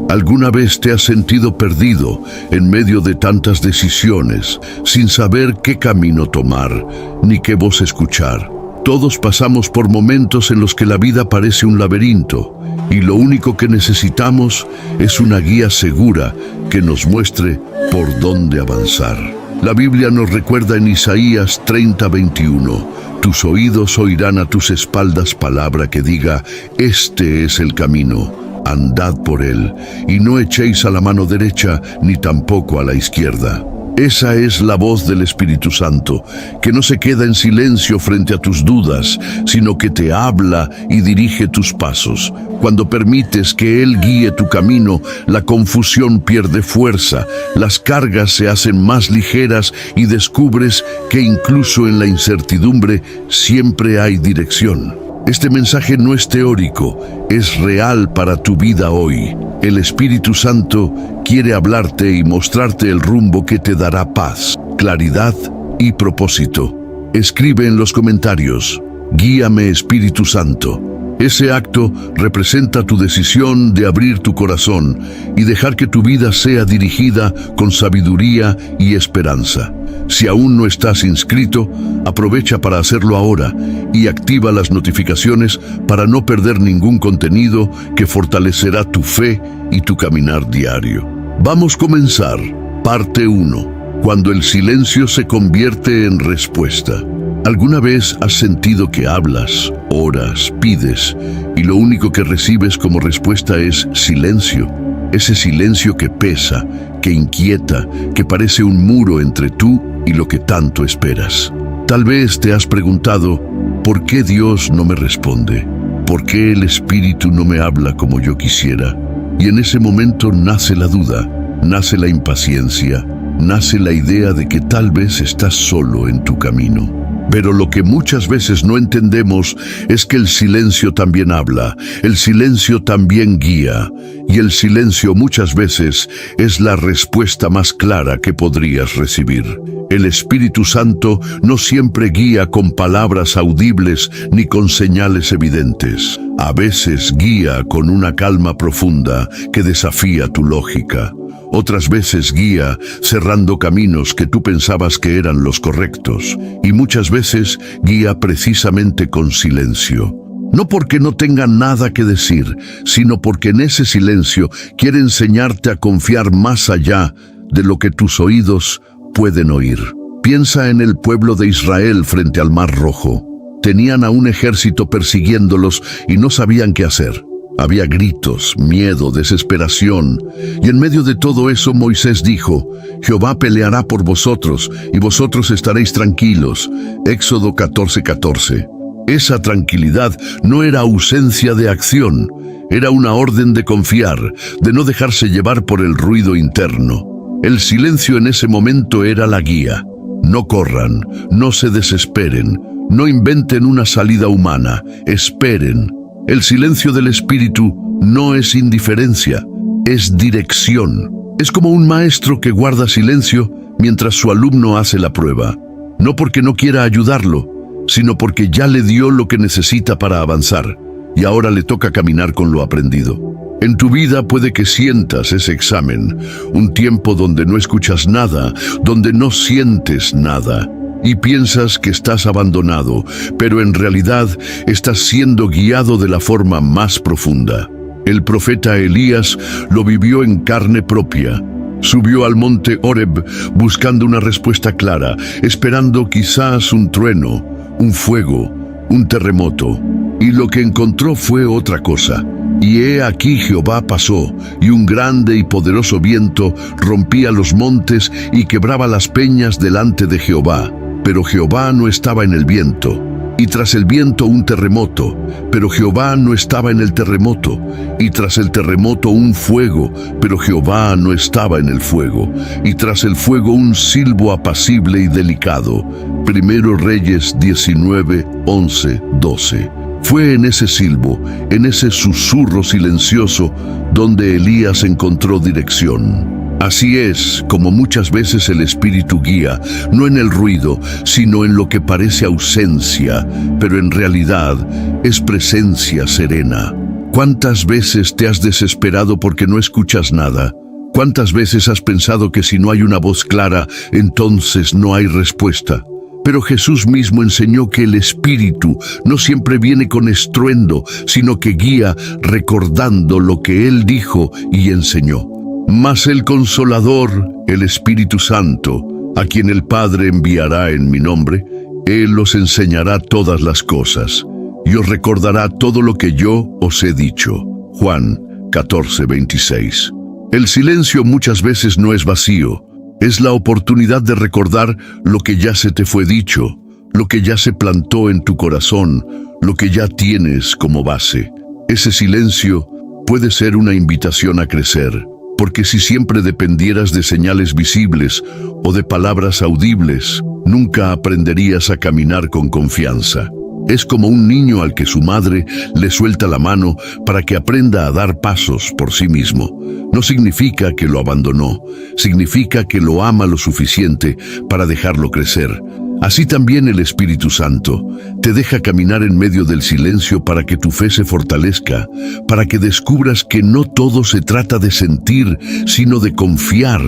¿Alguna vez te has sentido perdido en medio de tantas decisiones, sin saber qué camino tomar, ni qué voz escuchar? Todos pasamos por momentos en los que la vida parece un laberinto, y lo único que necesitamos es una guía segura que nos muestre por dónde avanzar. La Biblia nos recuerda en Isaías 30:21, tus oídos oirán a tus espaldas palabra que diga, este es el camino, andad por él, y no echéis a la mano derecha ni tampoco a la izquierda. Esa es la voz del Espíritu Santo, que no se queda en silencio frente a tus dudas, sino que te habla y dirige tus pasos. Cuando permites que Él guíe tu camino, la confusión pierde fuerza, las cargas se hacen más ligeras y descubres que incluso en la incertidumbre siempre hay dirección. Este mensaje no es teórico, es real para tu vida hoy. El Espíritu Santo quiere hablarte y mostrarte el rumbo que te dará paz, claridad y propósito. Escribe en los comentarios, guíame Espíritu Santo. Ese acto representa tu decisión de abrir tu corazón y dejar que tu vida sea dirigida con sabiduría y esperanza. Si aún no estás inscrito, aprovecha para hacerlo ahora y activa las notificaciones para no perder ningún contenido que fortalecerá tu fe y tu caminar diario. Vamos a comenzar. Parte 1. Cuando el silencio se convierte en respuesta. ¿Alguna vez has sentido que hablas, oras, pides y lo único que recibes como respuesta es silencio? Ese silencio que pesa, que inquieta, que parece un muro entre tú y lo que tanto esperas. Tal vez te has preguntado, ¿por qué Dios no me responde? ¿Por qué el Espíritu no me habla como yo quisiera? Y en ese momento nace la duda, nace la impaciencia, nace la idea de que tal vez estás solo en tu camino. Pero lo que muchas veces no entendemos es que el silencio también habla, el silencio también guía, y el silencio muchas veces es la respuesta más clara que podrías recibir. El Espíritu Santo no siempre guía con palabras audibles ni con señales evidentes. A veces guía con una calma profunda que desafía tu lógica. Otras veces guía cerrando caminos que tú pensabas que eran los correctos. Y muchas veces guía precisamente con silencio. No porque no tenga nada que decir, sino porque en ese silencio quiere enseñarte a confiar más allá de lo que tus oídos pueden oír. Piensa en el pueblo de Israel frente al Mar Rojo. Tenían a un ejército persiguiéndolos y no sabían qué hacer. Había gritos, miedo, desesperación. Y en medio de todo eso Moisés dijo, Jehová peleará por vosotros y vosotros estaréis tranquilos. Éxodo 14:14. Esa tranquilidad no era ausencia de acción, era una orden de confiar, de no dejarse llevar por el ruido interno. El silencio en ese momento era la guía. No corran, no se desesperen, no inventen una salida humana, esperen. El silencio del Espíritu no es indiferencia, es dirección. Es como un maestro que guarda silencio mientras su alumno hace la prueba. No porque no quiera ayudarlo, sino porque ya le dio lo que necesita para avanzar, y ahora le toca caminar con lo aprendido. En tu vida puede que sientas ese examen, un tiempo donde no escuchas nada, donde no sientes nada. Y piensas que estás abandonado, pero en realidad estás siendo guiado de la forma más profunda. El profeta Elías lo vivió en carne propia. Subió al monte Horeb buscando una respuesta clara, esperando quizás un trueno, un fuego, un terremoto. Y lo que encontró fue otra cosa. Y he aquí Jehová pasó, y un grande y poderoso viento rompía los montes y quebraba las peñas delante de Jehová. Pero Jehová no estaba en el viento, y tras el viento un terremoto, pero Jehová no estaba en el terremoto, y tras el terremoto un fuego, pero Jehová no estaba en el fuego, y tras el fuego un silbo apacible y delicado. Primero Reyes 19, 11, 12. Fue en ese silbo, en ese susurro silencioso, donde Elías encontró dirección. Así es como muchas veces el Espíritu guía, no en el ruido, sino en lo que parece ausencia, pero en realidad es presencia serena. ¿Cuántas veces te has desesperado porque no escuchas nada? ¿Cuántas veces has pensado que si no hay una voz clara, entonces no hay respuesta? Pero Jesús mismo enseñó que el Espíritu no siempre viene con estruendo, sino que guía recordando lo que Él dijo y enseñó. Mas el Consolador, el Espíritu Santo, a quien el Padre enviará en mi nombre, Él os enseñará todas las cosas y os recordará todo lo que yo os he dicho. Juan 14:26. El silencio muchas veces no es vacío, es la oportunidad de recordar lo que ya se te fue dicho, lo que ya se plantó en tu corazón, lo que ya tienes como base. Ese silencio puede ser una invitación a crecer, porque si siempre dependieras de señales visibles o de palabras audibles, nunca aprenderías a caminar con confianza. Es como un niño al que su madre le suelta la mano para que aprenda a dar pasos por sí mismo. No significa que lo abandonó, significa que lo ama lo suficiente para dejarlo crecer. Así también el Espíritu Santo te deja caminar en medio del silencio para que tu fe se fortalezca, para que descubras que no todo se trata de sentir, sino de confiar.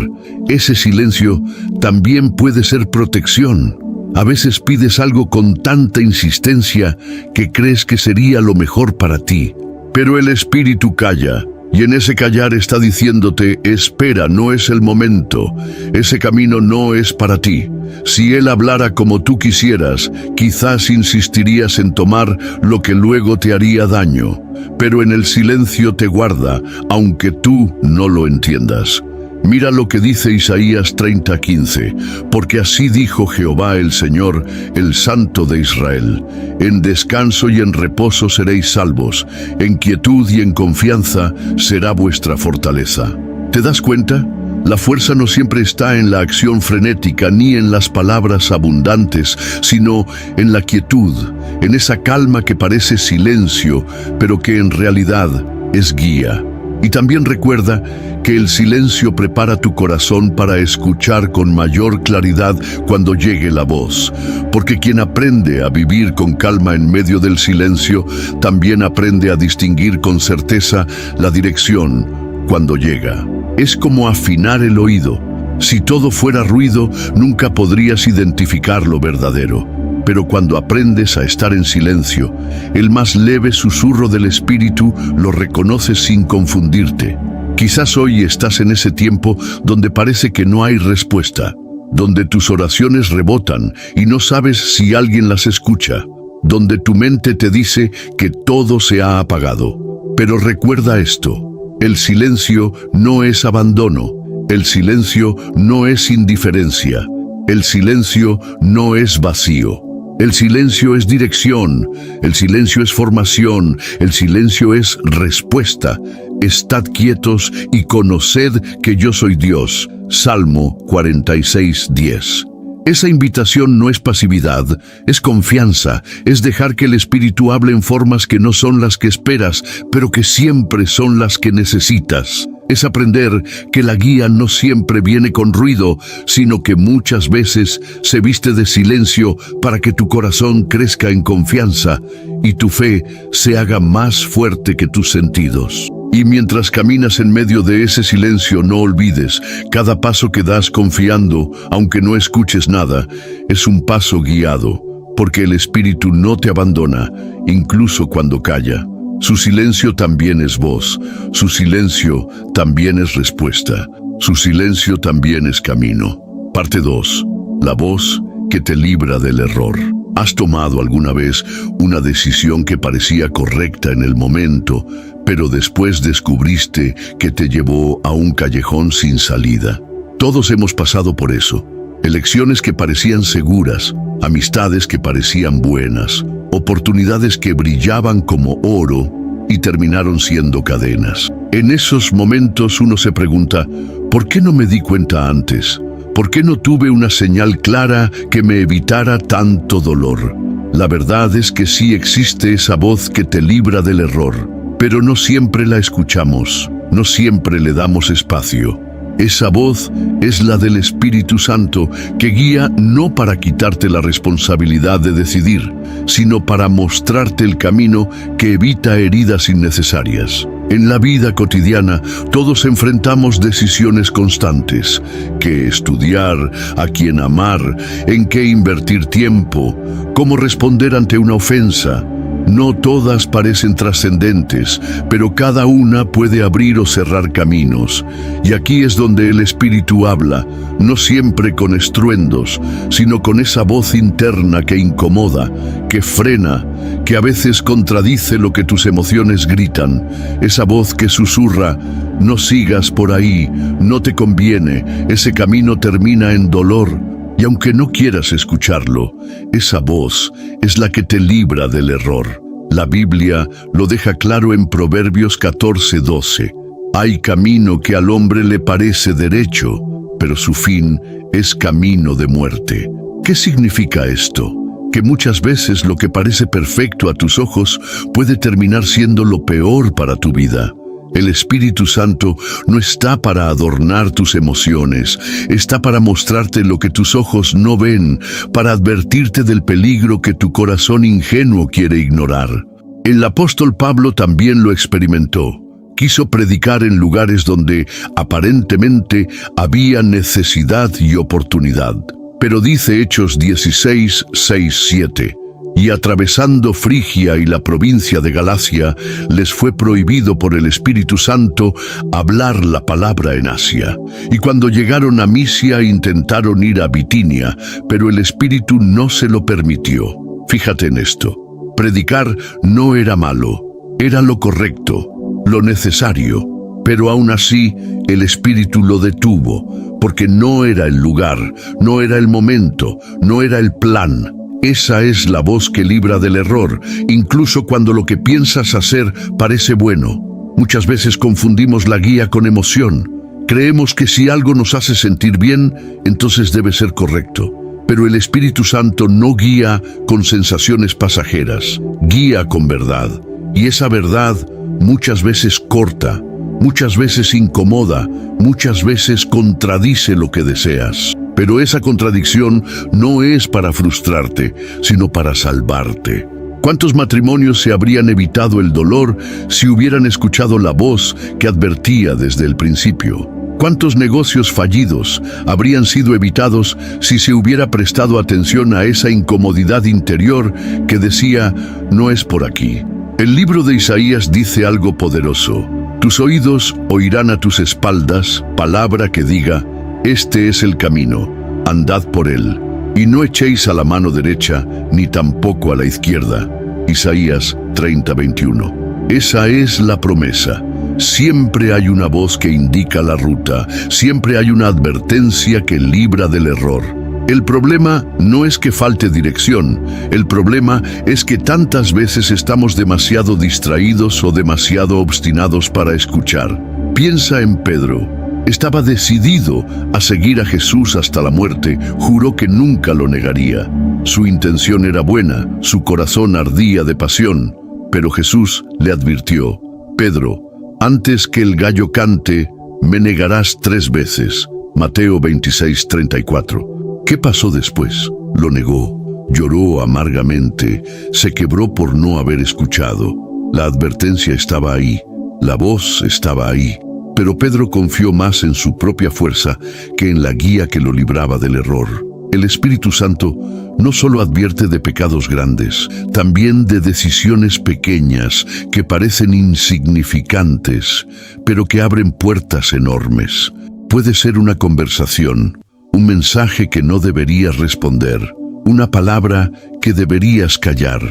Ese silencio también puede ser protección. A veces pides algo con tanta insistencia que crees que sería lo mejor para ti, pero el Espíritu calla, y en ese callar está diciéndote: espera, no es el momento, ese camino no es para ti. Si Él hablara como tú quisieras, quizás insistirías en tomar lo que luego te haría daño, pero en el silencio te guarda, aunque tú no lo entiendas. Mira lo que dice Isaías 30:15, porque así dijo Jehová el Señor, el Santo de Israel: en descanso y en reposo seréis salvos, en quietud y en confianza será vuestra fortaleza. ¿Te das cuenta? La fuerza no siempre está en la acción frenética ni en las palabras abundantes, sino en la quietud, en esa calma que parece silencio, pero que en realidad es guía. Y también recuerda que el silencio prepara tu corazón para escuchar con mayor claridad cuando llegue la voz, porque quien aprende a vivir con calma en medio del silencio, también aprende a distinguir con certeza la dirección cuando llega. Es como afinar el oído. Si todo fuera ruido, nunca podrías identificar lo verdadero. Pero cuando aprendes a estar en silencio, el más leve susurro del Espíritu lo reconoces sin confundirte. Quizás hoy estás en ese tiempo donde parece que no hay respuesta, donde tus oraciones rebotan y no sabes si alguien las escucha, donde tu mente te dice que todo se ha apagado. Pero recuerda esto: el silencio no es abandono, el silencio no es indiferencia, el silencio no es vacío. El silencio es dirección, el silencio es formación, el silencio es respuesta. Estad quietos y conoced que yo soy Dios. Salmo 46:10. Esa invitación no es pasividad, es confianza, es dejar que el Espíritu hable en formas que no son las que esperas, pero que siempre son las que necesitas. Es aprender que la guía no siempre viene con ruido, sino que muchas veces se viste de silencio para que tu corazón crezca en confianza y tu fe se haga más fuerte que tus sentidos. Y mientras caminas en medio de ese silencio, no olvides, cada paso que das confiando, aunque no escuches nada, es un paso guiado, porque el Espíritu no te abandona, incluso cuando calla. Su silencio también es voz, su silencio también es respuesta, su silencio también es camino. Parte 2. La voz que te libra del error. ¿Has tomado alguna vez una decisión que parecía correcta en el momento, pero después descubriste que te llevó a un callejón sin salida? Todos hemos pasado por eso. Elecciones que parecían seguras, amistades que parecían buenas, oportunidades que brillaban como oro y terminaron siendo cadenas. En esos momentos uno se pregunta: ¿por qué no me di cuenta antes? ¿Por qué no tuve una señal clara que me evitara tanto dolor? La verdad es que sí existe esa voz que te libra del error, pero no siempre la escuchamos, no siempre le damos espacio. Esa voz es la del Espíritu Santo, que guía no para quitarte la responsabilidad de decidir, sino para mostrarte el camino que evita heridas innecesarias. En la vida cotidiana, todos enfrentamos decisiones constantes: qué estudiar, a quién amar, en qué invertir tiempo, cómo responder ante una ofensa. No todas parecen trascendentes, pero cada una puede abrir o cerrar caminos. Y aquí es donde el Espíritu habla, no siempre con estruendos, sino con esa voz interna que incomoda, que frena, que a veces contradice lo que tus emociones gritan. Esa voz que susurra: no sigas por ahí, no te conviene, ese camino termina en dolor. Y aunque no quieras escucharlo, esa voz es la que te libra del error. La Biblia lo deja claro en Proverbios 14:12. Hay camino que al hombre le parece derecho, pero su fin es camino de muerte. ¿Qué significa esto? Que muchas veces lo que parece perfecto a tus ojos puede terminar siendo lo peor para tu vida. El Espíritu Santo no está para adornar tus emociones, está para mostrarte lo que tus ojos no ven, para advertirte del peligro que tu corazón ingenuo quiere ignorar. El apóstol Pablo también lo experimentó. Quiso predicar en lugares donde aparentemente había necesidad y oportunidad. Pero dice Hechos 16:6-7. Y atravesando Frigia y la provincia de Galacia, les fue prohibido por el Espíritu Santo hablar la palabra en Asia. Y cuando llegaron a Misia intentaron ir a Bitinia, pero el Espíritu no se lo permitió. Fíjate en esto. Predicar no era malo, era lo correcto, lo necesario. Pero aún así, el Espíritu lo detuvo, porque no era el lugar, no era el momento, no era el plan. Esa es la voz que libra del error, incluso cuando lo que piensas hacer parece bueno. Muchas veces confundimos la guía con emoción. Creemos que si algo nos hace sentir bien, entonces debe ser correcto. Pero el Espíritu Santo no guía con sensaciones pasajeras, guía con verdad. Y esa verdad muchas veces corta, muchas veces incomoda, muchas veces contradice lo que deseas. Pero esa contradicción no es para frustrarte, sino para salvarte. ¿Cuántos matrimonios se habrían evitado el dolor si hubieran escuchado la voz que advertía desde el principio? ¿Cuántos negocios fallidos habrían sido evitados si se hubiera prestado atención a esa incomodidad interior que decía: no es por aquí? El libro de Isaías dice algo poderoso: tus oídos oirán a tus espaldas palabra que diga: este es el camino, andad por él, y no echéis a la mano derecha, ni tampoco a la izquierda. Isaías 30:21. Esa es la promesa. Siempre hay una voz que indica la ruta, siempre hay una advertencia que libra del error. El problema no es que falte dirección, el problema es que tantas veces estamos demasiado distraídos o demasiado obstinados para escuchar. Piensa en Pedro. Estaba decidido a seguir a Jesús hasta la muerte, juró que nunca lo negaría. Su intención era buena, su corazón ardía de pasión, pero Jesús le advirtió: Pedro, antes que el gallo cante, me negarás 3 veces. Mateo 26:34. ¿Qué pasó después? Lo negó, lloró amargamente, se quebró por no haber escuchado. La advertencia estaba ahí, la voz estaba ahí. Pero Pedro confió más en su propia fuerza que en la guía que lo libraba del error. El Espíritu Santo no solo advierte de pecados grandes, también de decisiones pequeñas que parecen insignificantes, pero que abren puertas enormes. Puede ser una conversación, un mensaje que no deberías responder, una palabra que deberías callar,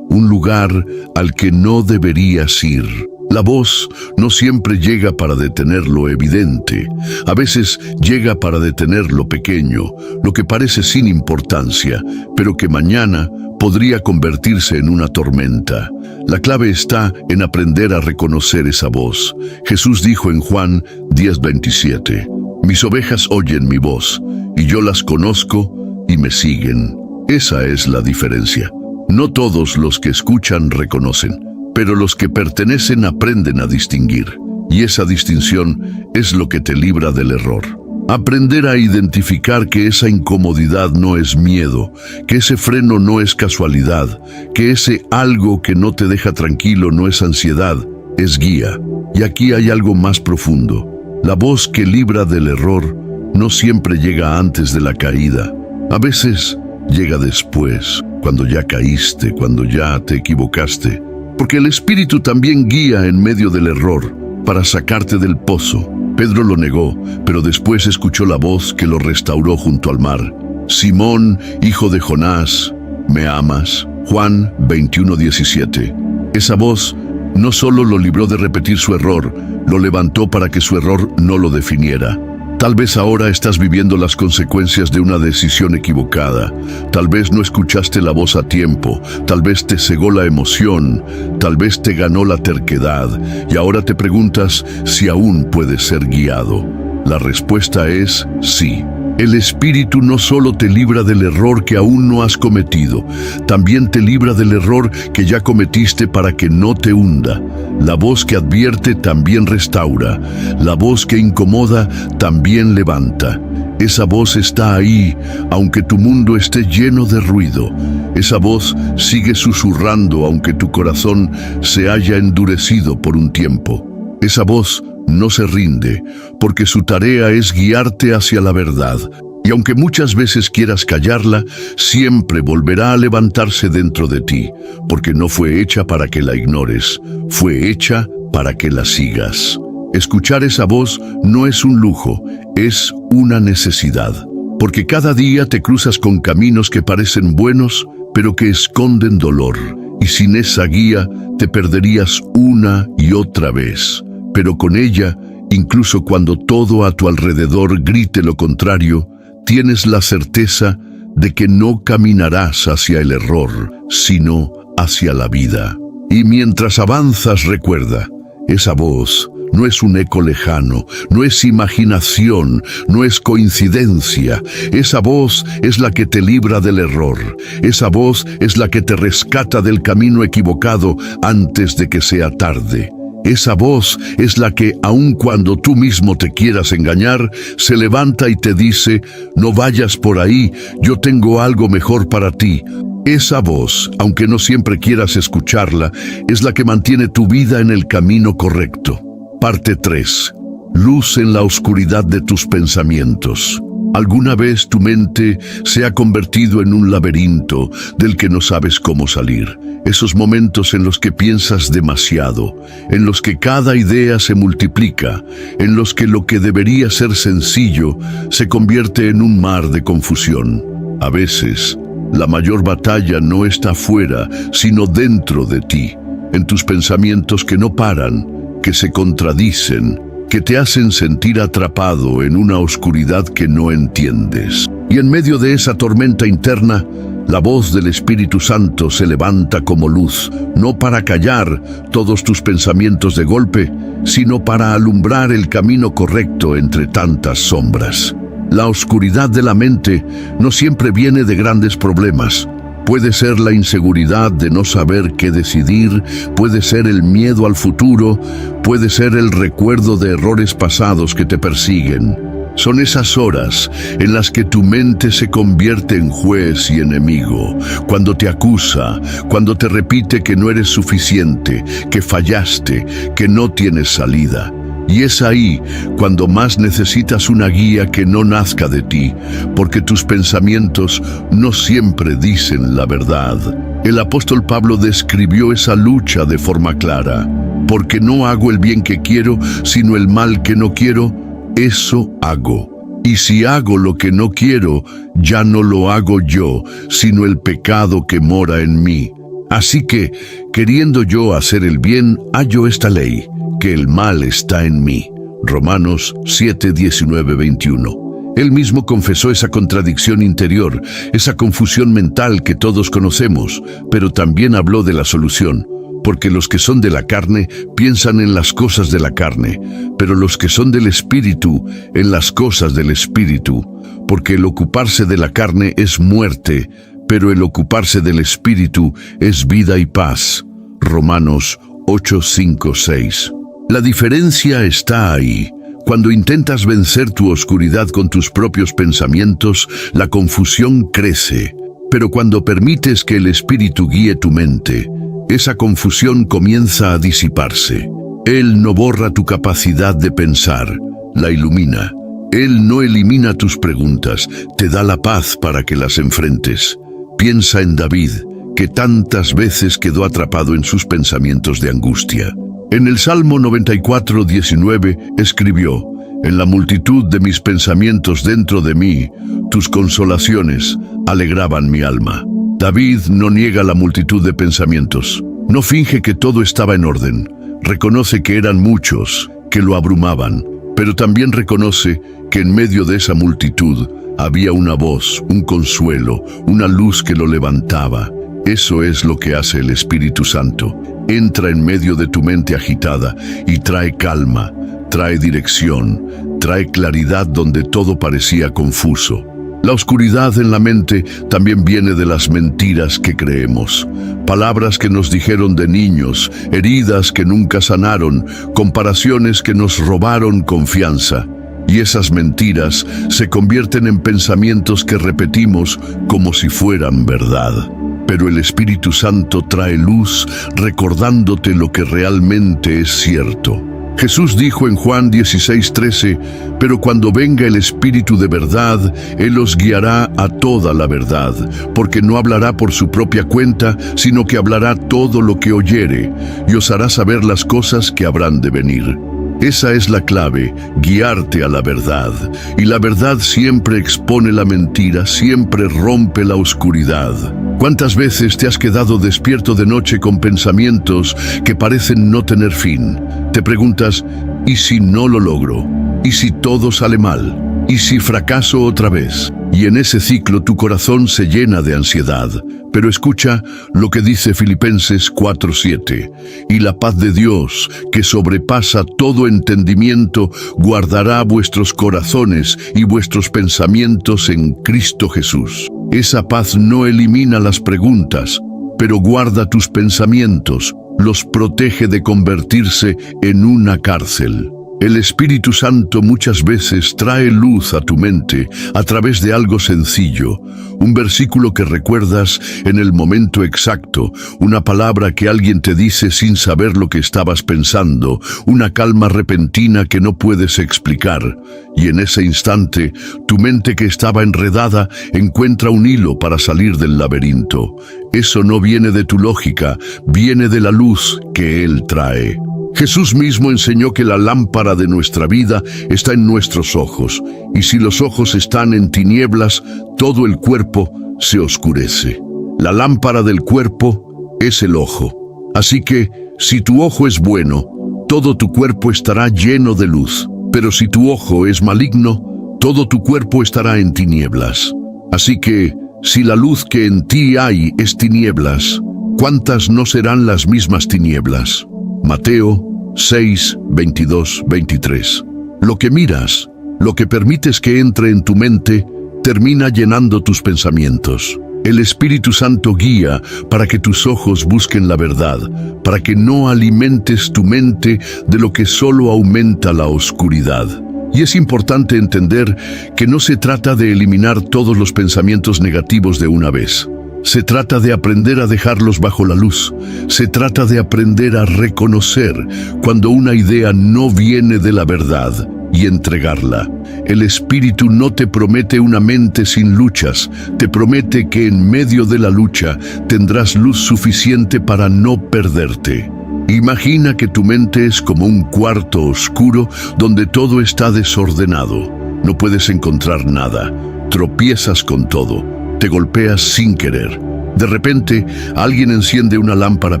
un lugar al que no deberías ir. La voz no siempre llega para detener lo evidente. A veces llega para detener lo pequeño, lo que parece sin importancia, pero que mañana podría convertirse en una tormenta. La clave está en aprender a reconocer esa voz. Jesús dijo en Juan 10:27, mis ovejas oyen mi voz, y yo las conozco y me siguen. Esa es la diferencia. No todos los que escuchan reconocen, pero los que pertenecen aprenden a distinguir. Y esa distinción es lo que te libra del error. Aprender a identificar que esa incomodidad no es miedo, que ese freno no es casualidad, que ese algo que no te deja tranquilo no es ansiedad, es guía. Y aquí hay algo más profundo. La voz que libra del error no siempre llega antes de la caída. A veces llega después, cuando ya caíste, cuando ya te equivocaste. Porque el Espíritu también guía en medio del error para sacarte del pozo. Pedro lo negó, pero después escuchó la voz que lo restauró junto al mar. Simón, hijo de Jonás, ¿me amas? Juan 21:17. Esa voz no solo lo libró de repetir su error, lo levantó para que su error no lo definiera. Tal vez ahora estás viviendo las consecuencias de una decisión equivocada. Tal vez no escuchaste la voz a tiempo. Tal vez te cegó la emoción. Tal vez te ganó la terquedad. Y ahora te preguntas si aún puedes ser guiado. La respuesta es sí. El Espíritu no solo te libra del error que aún no has cometido, también te libra del error que ya cometiste para que no te hunda. La voz que advierte también restaura. La voz que incomoda también levanta. Esa voz está ahí, aunque tu mundo esté lleno de ruido. Esa voz sigue susurrando, aunque tu corazón se haya endurecido por un tiempo. Esa voz no se rinde, porque su tarea es guiarte hacia la verdad. Y aunque muchas veces quieras callarla, siempre volverá a levantarse dentro de ti, porque no fue hecha para que la ignores, fue hecha para que la sigas. Escuchar esa voz no es un lujo, es una necesidad, porque cada día te cruzas con caminos que parecen buenos, pero que esconden dolor, y sin esa guía te perderías una y otra vez. Pero con ella, incluso cuando todo a tu alrededor grite lo contrario, tienes la certeza de que no caminarás hacia el error, sino hacia la vida. Y mientras avanzas, recuerda, esa voz no es un eco lejano, no es imaginación, no es coincidencia. Esa voz es la que te libra del error. Esa voz es la que te rescata del camino equivocado antes de que sea tarde. Esa voz es la que, aun cuando tú mismo te quieras engañar, se levanta y te dice, no vayas por ahí, yo tengo algo mejor para ti. Esa voz, aunque no siempre quieras escucharla, es la que mantiene tu vida en el camino correcto. Parte 3. Luz en la oscuridad de tus pensamientos. ¿Alguna vez tu mente se ha convertido en un laberinto del que no sabes cómo salir? Esos momentos en los que piensas demasiado, en los que cada idea se multiplica, en los que lo que debería ser sencillo se convierte en un mar de confusión. A veces, la mayor batalla no está afuera, sino dentro de ti, en tus pensamientos que no paran, que se contradicen, que te hacen sentir atrapado en una oscuridad que no entiendes. Y en medio de esa tormenta interna, la voz del Espíritu Santo se levanta como luz, no para callar todos tus pensamientos de golpe, sino para alumbrar el camino correcto entre tantas sombras. La oscuridad de la mente no siempre viene de grandes problemas. Puede ser la inseguridad de no saber qué decidir, puede ser el miedo al futuro, puede ser el recuerdo de errores pasados que te persiguen. Son esas horas en las que tu mente se convierte en juez y enemigo, cuando te acusa, cuando te repite que no eres suficiente, que fallaste, que no tienes salida. Y es ahí cuando más necesitas una guía que no nazca de ti, porque tus pensamientos no siempre dicen la verdad. El apóstol Pablo describió esa lucha de forma clara. Porque no hago el bien que quiero, sino el mal que no quiero, eso hago. Y si hago lo que no quiero, ya no lo hago yo, sino el pecado que mora en mí. Así que, queriendo yo hacer el bien, hallo esta ley, que el mal está en mí. Romanos 7, 19, 21. Él mismo confesó esa contradicción interior, esa confusión mental que todos conocemos, pero también habló de la solución. Porque los que son de la carne piensan en las cosas de la carne, pero los que son del Espíritu, en las cosas del Espíritu. Porque el ocuparse de la carne es muerte, pero el ocuparse del Espíritu es vida y paz. Romanos 8, 5, 6. La diferencia está ahí. Cuando intentas vencer tu oscuridad con tus propios pensamientos, la confusión crece. Pero cuando permites que el Espíritu guíe tu mente, esa confusión comienza a disiparse. Él no borra tu capacidad de pensar, la ilumina. Él no elimina tus preguntas, te da la paz para que las enfrentes. Piensa en David, que tantas veces quedó atrapado en sus pensamientos de angustia. En el Salmo 94:19 escribió: «En la multitud de mis pensamientos dentro de mí, tus consolaciones alegraban mi alma». David no niega la multitud de pensamientos. No finge que todo estaba en orden. Reconoce que eran muchos, que lo abrumaban, pero también reconoce que en medio de esa multitud había una voz, un consuelo, una luz que lo levantaba. Eso es lo que hace el Espíritu Santo. Entra en medio de tu mente agitada y trae calma, trae dirección, trae claridad donde todo parecía confuso. La oscuridad en la mente también viene de las mentiras que creemos. Palabras que nos dijeron de niños, heridas que nunca sanaron, comparaciones que nos robaron confianza. Y esas mentiras se convierten en pensamientos que repetimos como si fueran verdad. Pero el Espíritu Santo trae luz recordándote lo que realmente es cierto. Jesús dijo en Juan 16:13, «Pero cuando venga el Espíritu de verdad, Él os guiará a toda la verdad, porque no hablará por su propia cuenta, sino que hablará todo lo que oyere, y os hará saber las cosas que habrán de venir». Esa es la clave, guiarte a la verdad. Y la verdad siempre expone la mentira, siempre rompe la oscuridad. ¿Cuántas veces te has quedado despierto de noche con pensamientos que parecen no tener fin? Te preguntas, ¿y si no lo logro? ¿Y si todo sale mal? ¿Y si fracaso otra vez? Y en ese ciclo tu corazón se llena de ansiedad. Pero escucha lo que dice Filipenses 4:7. «Y la paz de Dios, que sobrepasa todo entendimiento, guardará vuestros corazones y vuestros pensamientos en Cristo Jesús». Esa paz no elimina las preguntas, pero guarda tus pensamientos, los protege de convertirse en una cárcel. El Espíritu Santo muchas veces trae luz a tu mente a través de algo sencillo, un versículo que recuerdas en el momento exacto, una palabra que alguien te dice sin saber lo que estabas pensando, una calma repentina que no puedes explicar. Y en ese instante, tu mente que estaba enredada encuentra un hilo para salir del laberinto. Eso no viene de tu lógica, viene de la luz que Él trae. Jesús mismo enseñó que la lámpara de nuestra vida está en nuestros ojos, y si los ojos están en tinieblas, todo el cuerpo se oscurece. La lámpara del cuerpo es el ojo. Así que, si tu ojo es bueno, todo tu cuerpo estará lleno de luz. Pero si tu ojo es maligno, todo tu cuerpo estará en tinieblas. Así que, si la luz que en ti hay es tinieblas, ¿cuántas no serán las mismas tinieblas? Mateo 6, 22, 23. Lo que miras, lo que permites que entre en tu mente, termina llenando tus pensamientos. El Espíritu Santo guía para que tus ojos busquen la verdad, para que no alimentes tu mente de lo que solo aumenta la oscuridad. Y es importante entender que no se trata de eliminar todos los pensamientos negativos de una vez. Se trata de aprender a dejarlos bajo la luz. Se trata de aprender a reconocer cuando una idea no viene de la verdad y entregarla. El Espíritu no te promete una mente sin luchas, te promete que en medio de la lucha tendrás luz suficiente para no perderte. Imagina que tu mente es como un cuarto oscuro donde todo está desordenado. No puedes encontrar nada, tropiezas con todo, te golpeas sin querer. De repente, alguien enciende una lámpara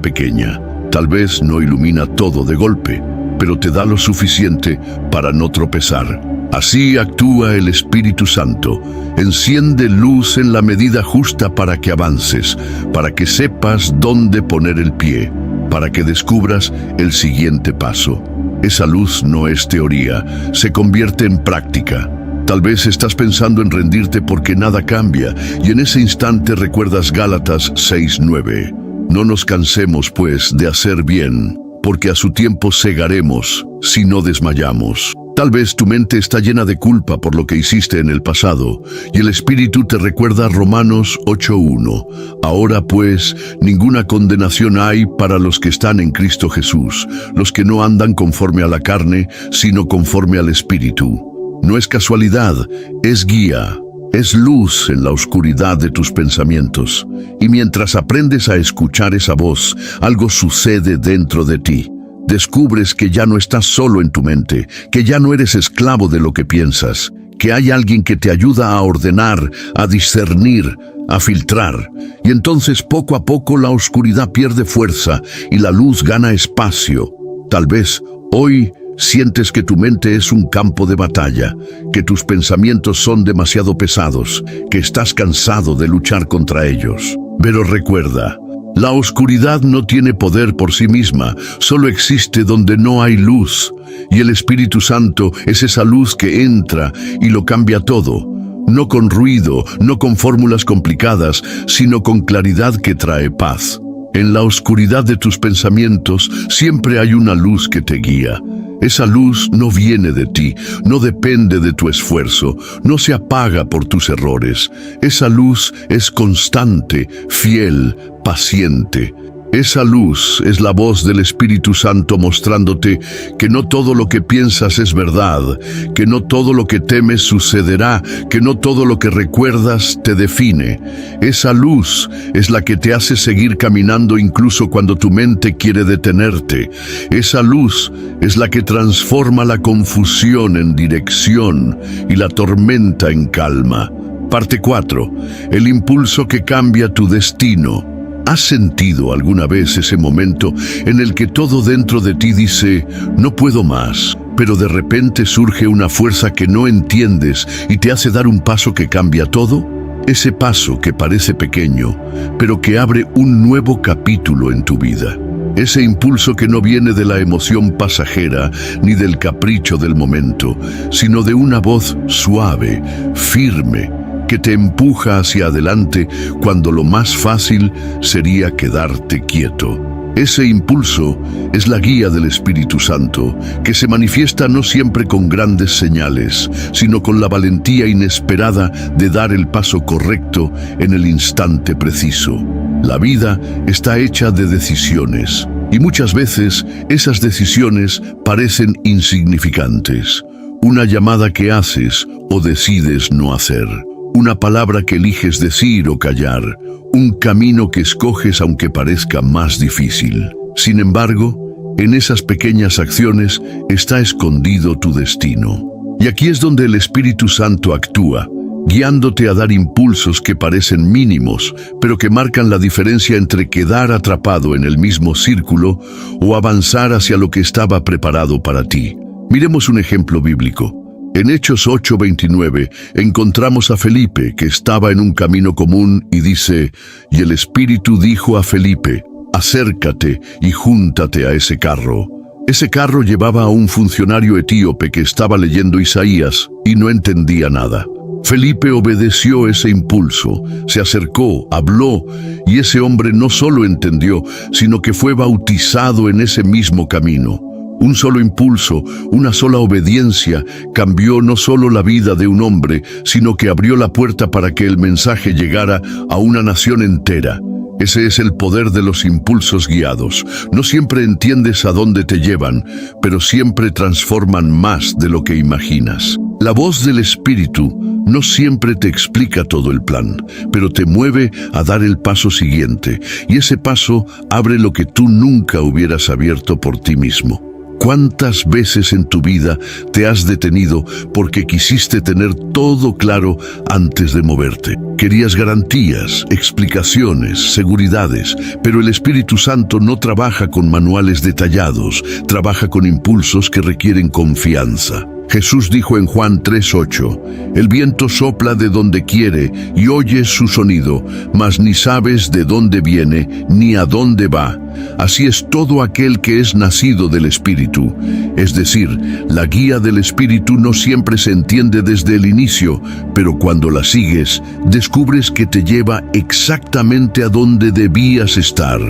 pequeña. Tal vez no ilumina todo de golpe, pero te da lo suficiente para no tropezar. Así actúa el Espíritu Santo. Enciende luz en la medida justa para que avances, para que sepas dónde poner el pie, para que descubras el siguiente paso. Esa luz no es teoría, se convierte en práctica. Tal vez estás pensando en rendirte porque nada cambia, y en ese instante recuerdas Gálatas 6:9. No nos cansemos, pues, de hacer bien, porque a su tiempo segaremos si no desmayamos. Tal vez tu mente está llena de culpa por lo que hiciste en el pasado, y el Espíritu te recuerda Romanos 8:1. Ahora pues, ninguna condenación hay para los que están en Cristo Jesús, los que no andan conforme a la carne, sino conforme al Espíritu. No es casualidad, es guía. Es luz en la oscuridad de tus pensamientos, y mientras aprendes a escuchar esa voz, algo sucede dentro de ti. Descubres que ya no estás solo en tu mente, que ya no eres esclavo de lo que piensas, que hay alguien que te ayuda a ordenar, a discernir, a filtrar. Y entonces poco a poco la oscuridad pierde fuerza y la luz gana espacio. Tal vez hoy sientes que tu mente es un campo de batalla, que tus pensamientos son demasiado pesados, que estás cansado de luchar contra ellos. Pero recuerda, la oscuridad no tiene poder por sí misma, solo existe donde no hay luz. Y el Espíritu Santo es esa luz que entra y lo cambia todo. No con ruido, no con fórmulas complicadas, sino con claridad que trae paz. En la oscuridad de tus pensamientos siempre hay una luz que te guía. Esa luz no viene de ti, no depende de tu esfuerzo, no se apaga por tus errores. Esa luz es constante, fiel, paciente. Esa luz es la voz del Espíritu Santo mostrándote que no todo lo que piensas es verdad, que no todo lo que temes sucederá, que no todo lo que recuerdas te define. Esa luz es la que te hace seguir caminando incluso cuando tu mente quiere detenerte. Esa luz es la que transforma la confusión en dirección y la tormenta en calma. Parte 4. El impulso que cambia tu destino. ¿Has sentido alguna vez ese momento en el que todo dentro de ti dice, no puedo más, pero de repente surge una fuerza que no entiendes y te hace dar un paso que cambia todo? Ese paso que parece pequeño, pero que abre un nuevo capítulo en tu vida. Ese impulso que no viene de la emoción pasajera ni del capricho del momento, sino de una voz suave, firme, que te empuja hacia adelante cuando lo más fácil sería quedarte quieto. Ese impulso es la guía del Espíritu Santo, que se manifiesta no siempre con grandes señales, sino con la valentía inesperada de dar el paso correcto en el instante preciso. La vida está hecha de decisiones, y muchas veces esas decisiones parecen insignificantes. Una llamada que haces o decides no hacer. Una palabra que eliges decir o callar, un camino que escoges aunque parezca más difícil. Sin embargo, en esas pequeñas acciones está escondido tu destino. Y aquí es donde el Espíritu Santo actúa, guiándote a dar impulsos que parecen mínimos, pero que marcan la diferencia entre quedar atrapado en el mismo círculo o avanzar hacia lo que estaba preparado para ti. Miremos un ejemplo bíblico. En Hechos 8:29 encontramos a Felipe, que estaba en un camino común, y dice, y el Espíritu dijo a Felipe, acércate y júntate a ese carro. Ese carro llevaba a un funcionario etíope que estaba leyendo Isaías y no entendía nada. Felipe obedeció ese impulso, se acercó, habló, y ese hombre no solo entendió, sino que fue bautizado en ese mismo camino. Un solo impulso, una sola obediencia, cambió no solo la vida de un hombre, sino que abrió la puerta para que el mensaje llegara a una nación entera. Ese es el poder de los impulsos guiados. No siempre entiendes a dónde te llevan, pero siempre transforman más de lo que imaginas. La voz del Espíritu no siempre te explica todo el plan, pero te mueve a dar el paso siguiente, y ese paso abre lo que tú nunca hubieras abierto por ti mismo. ¿Cuántas veces en tu vida te has detenido porque quisiste tener todo claro antes de moverte? Querías garantías, explicaciones, seguridades, pero el Espíritu Santo no trabaja con manuales detallados, trabaja con impulsos que requieren confianza. Jesús dijo en Juan 3:8, el viento sopla de donde quiere y oyes su sonido, mas ni sabes de dónde viene ni a dónde va. así es todo aquel que es nacido del Espíritu. Es decir, la guía del Espíritu no siempre se entiende desde el inicio, pero cuando la sigues, descubres que te lleva exactamente a donde debías estar.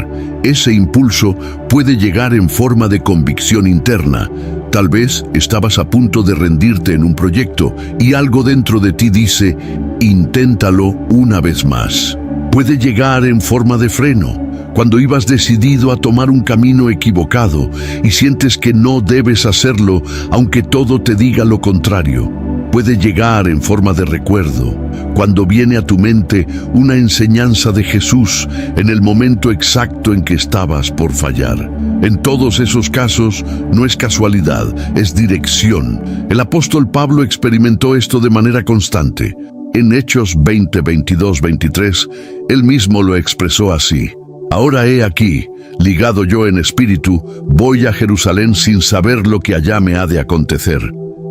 Ese impulso puede llegar en forma de convicción interna. Tal vez estabas a punto de rendirte en un proyecto y algo dentro de ti dice, inténtalo una vez más. Puede llegar en forma de freno, cuando ibas decidido a tomar un camino equivocado y sientes que no debes hacerlo, aunque todo te diga lo contrario. Puede llegar en forma de recuerdo, cuando viene a tu mente una enseñanza de Jesús en el momento exacto en que estabas por fallar. En todos esos casos no es casualidad, es dirección. El apóstol Pablo experimentó esto de manera constante. En Hechos 20, 22, 23, él mismo lo expresó así. Ahora he aquí, ligado yo en espíritu, voy a Jerusalén sin saber lo que allá me ha de acontecer,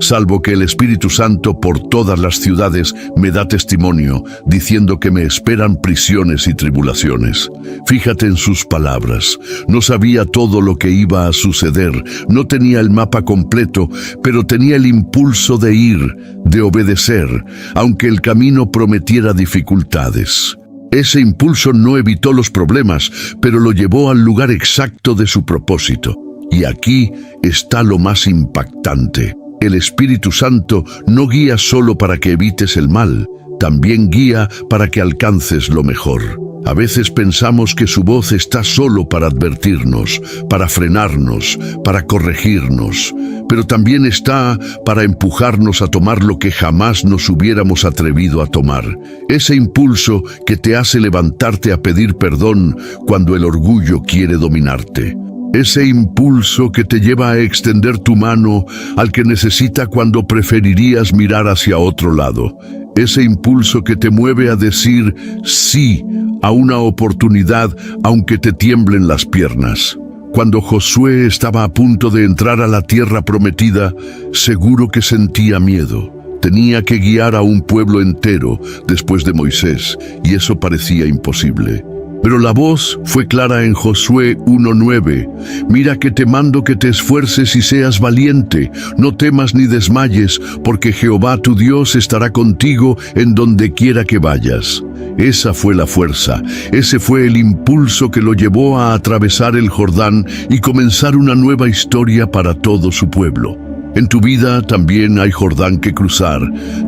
salvo que el Espíritu Santo por todas las ciudades me da testimonio, diciendo que me esperan prisiones y tribulaciones. Fíjate en sus palabras. No sabía todo lo que iba a suceder, no tenía el mapa completo, pero tenía el impulso de ir, de obedecer, aunque el camino prometiera dificultades. Ese impulso no evitó los problemas, pero lo llevó al lugar exacto de su propósito. Y aquí está lo más impactante. El Espíritu Santo no guía solo para que evites el mal, también guía para que alcances lo mejor. A veces pensamos que su voz está solo para advertirnos, para frenarnos, para corregirnos, pero también está para empujarnos a tomar lo que jamás nos hubiéramos atrevido a tomar. Ese impulso que te hace levantarte a pedir perdón cuando el orgullo quiere dominarte. Ese impulso que te lleva a extender tu mano al que necesita cuando preferirías mirar hacia otro lado. Ese impulso que te mueve a decir sí a una oportunidad aunque te tiemblen las piernas. Cuando Josué estaba a punto de entrar a la tierra prometida, seguro que sentía miedo. Tenía que guiar a un pueblo entero después de Moisés, y eso parecía imposible. Pero la voz fue clara en Josué 1:9. Mira que te mando que te esfuerces y seas valiente, no temas ni desmayes, porque Jehová tu Dios estará contigo en donde quiera que vayas. Esa fue la fuerza, ese fue el impulso que lo llevó a atravesar el Jordán y comenzar una nueva historia para todo su pueblo. En tu vida también hay Jordán que cruzar,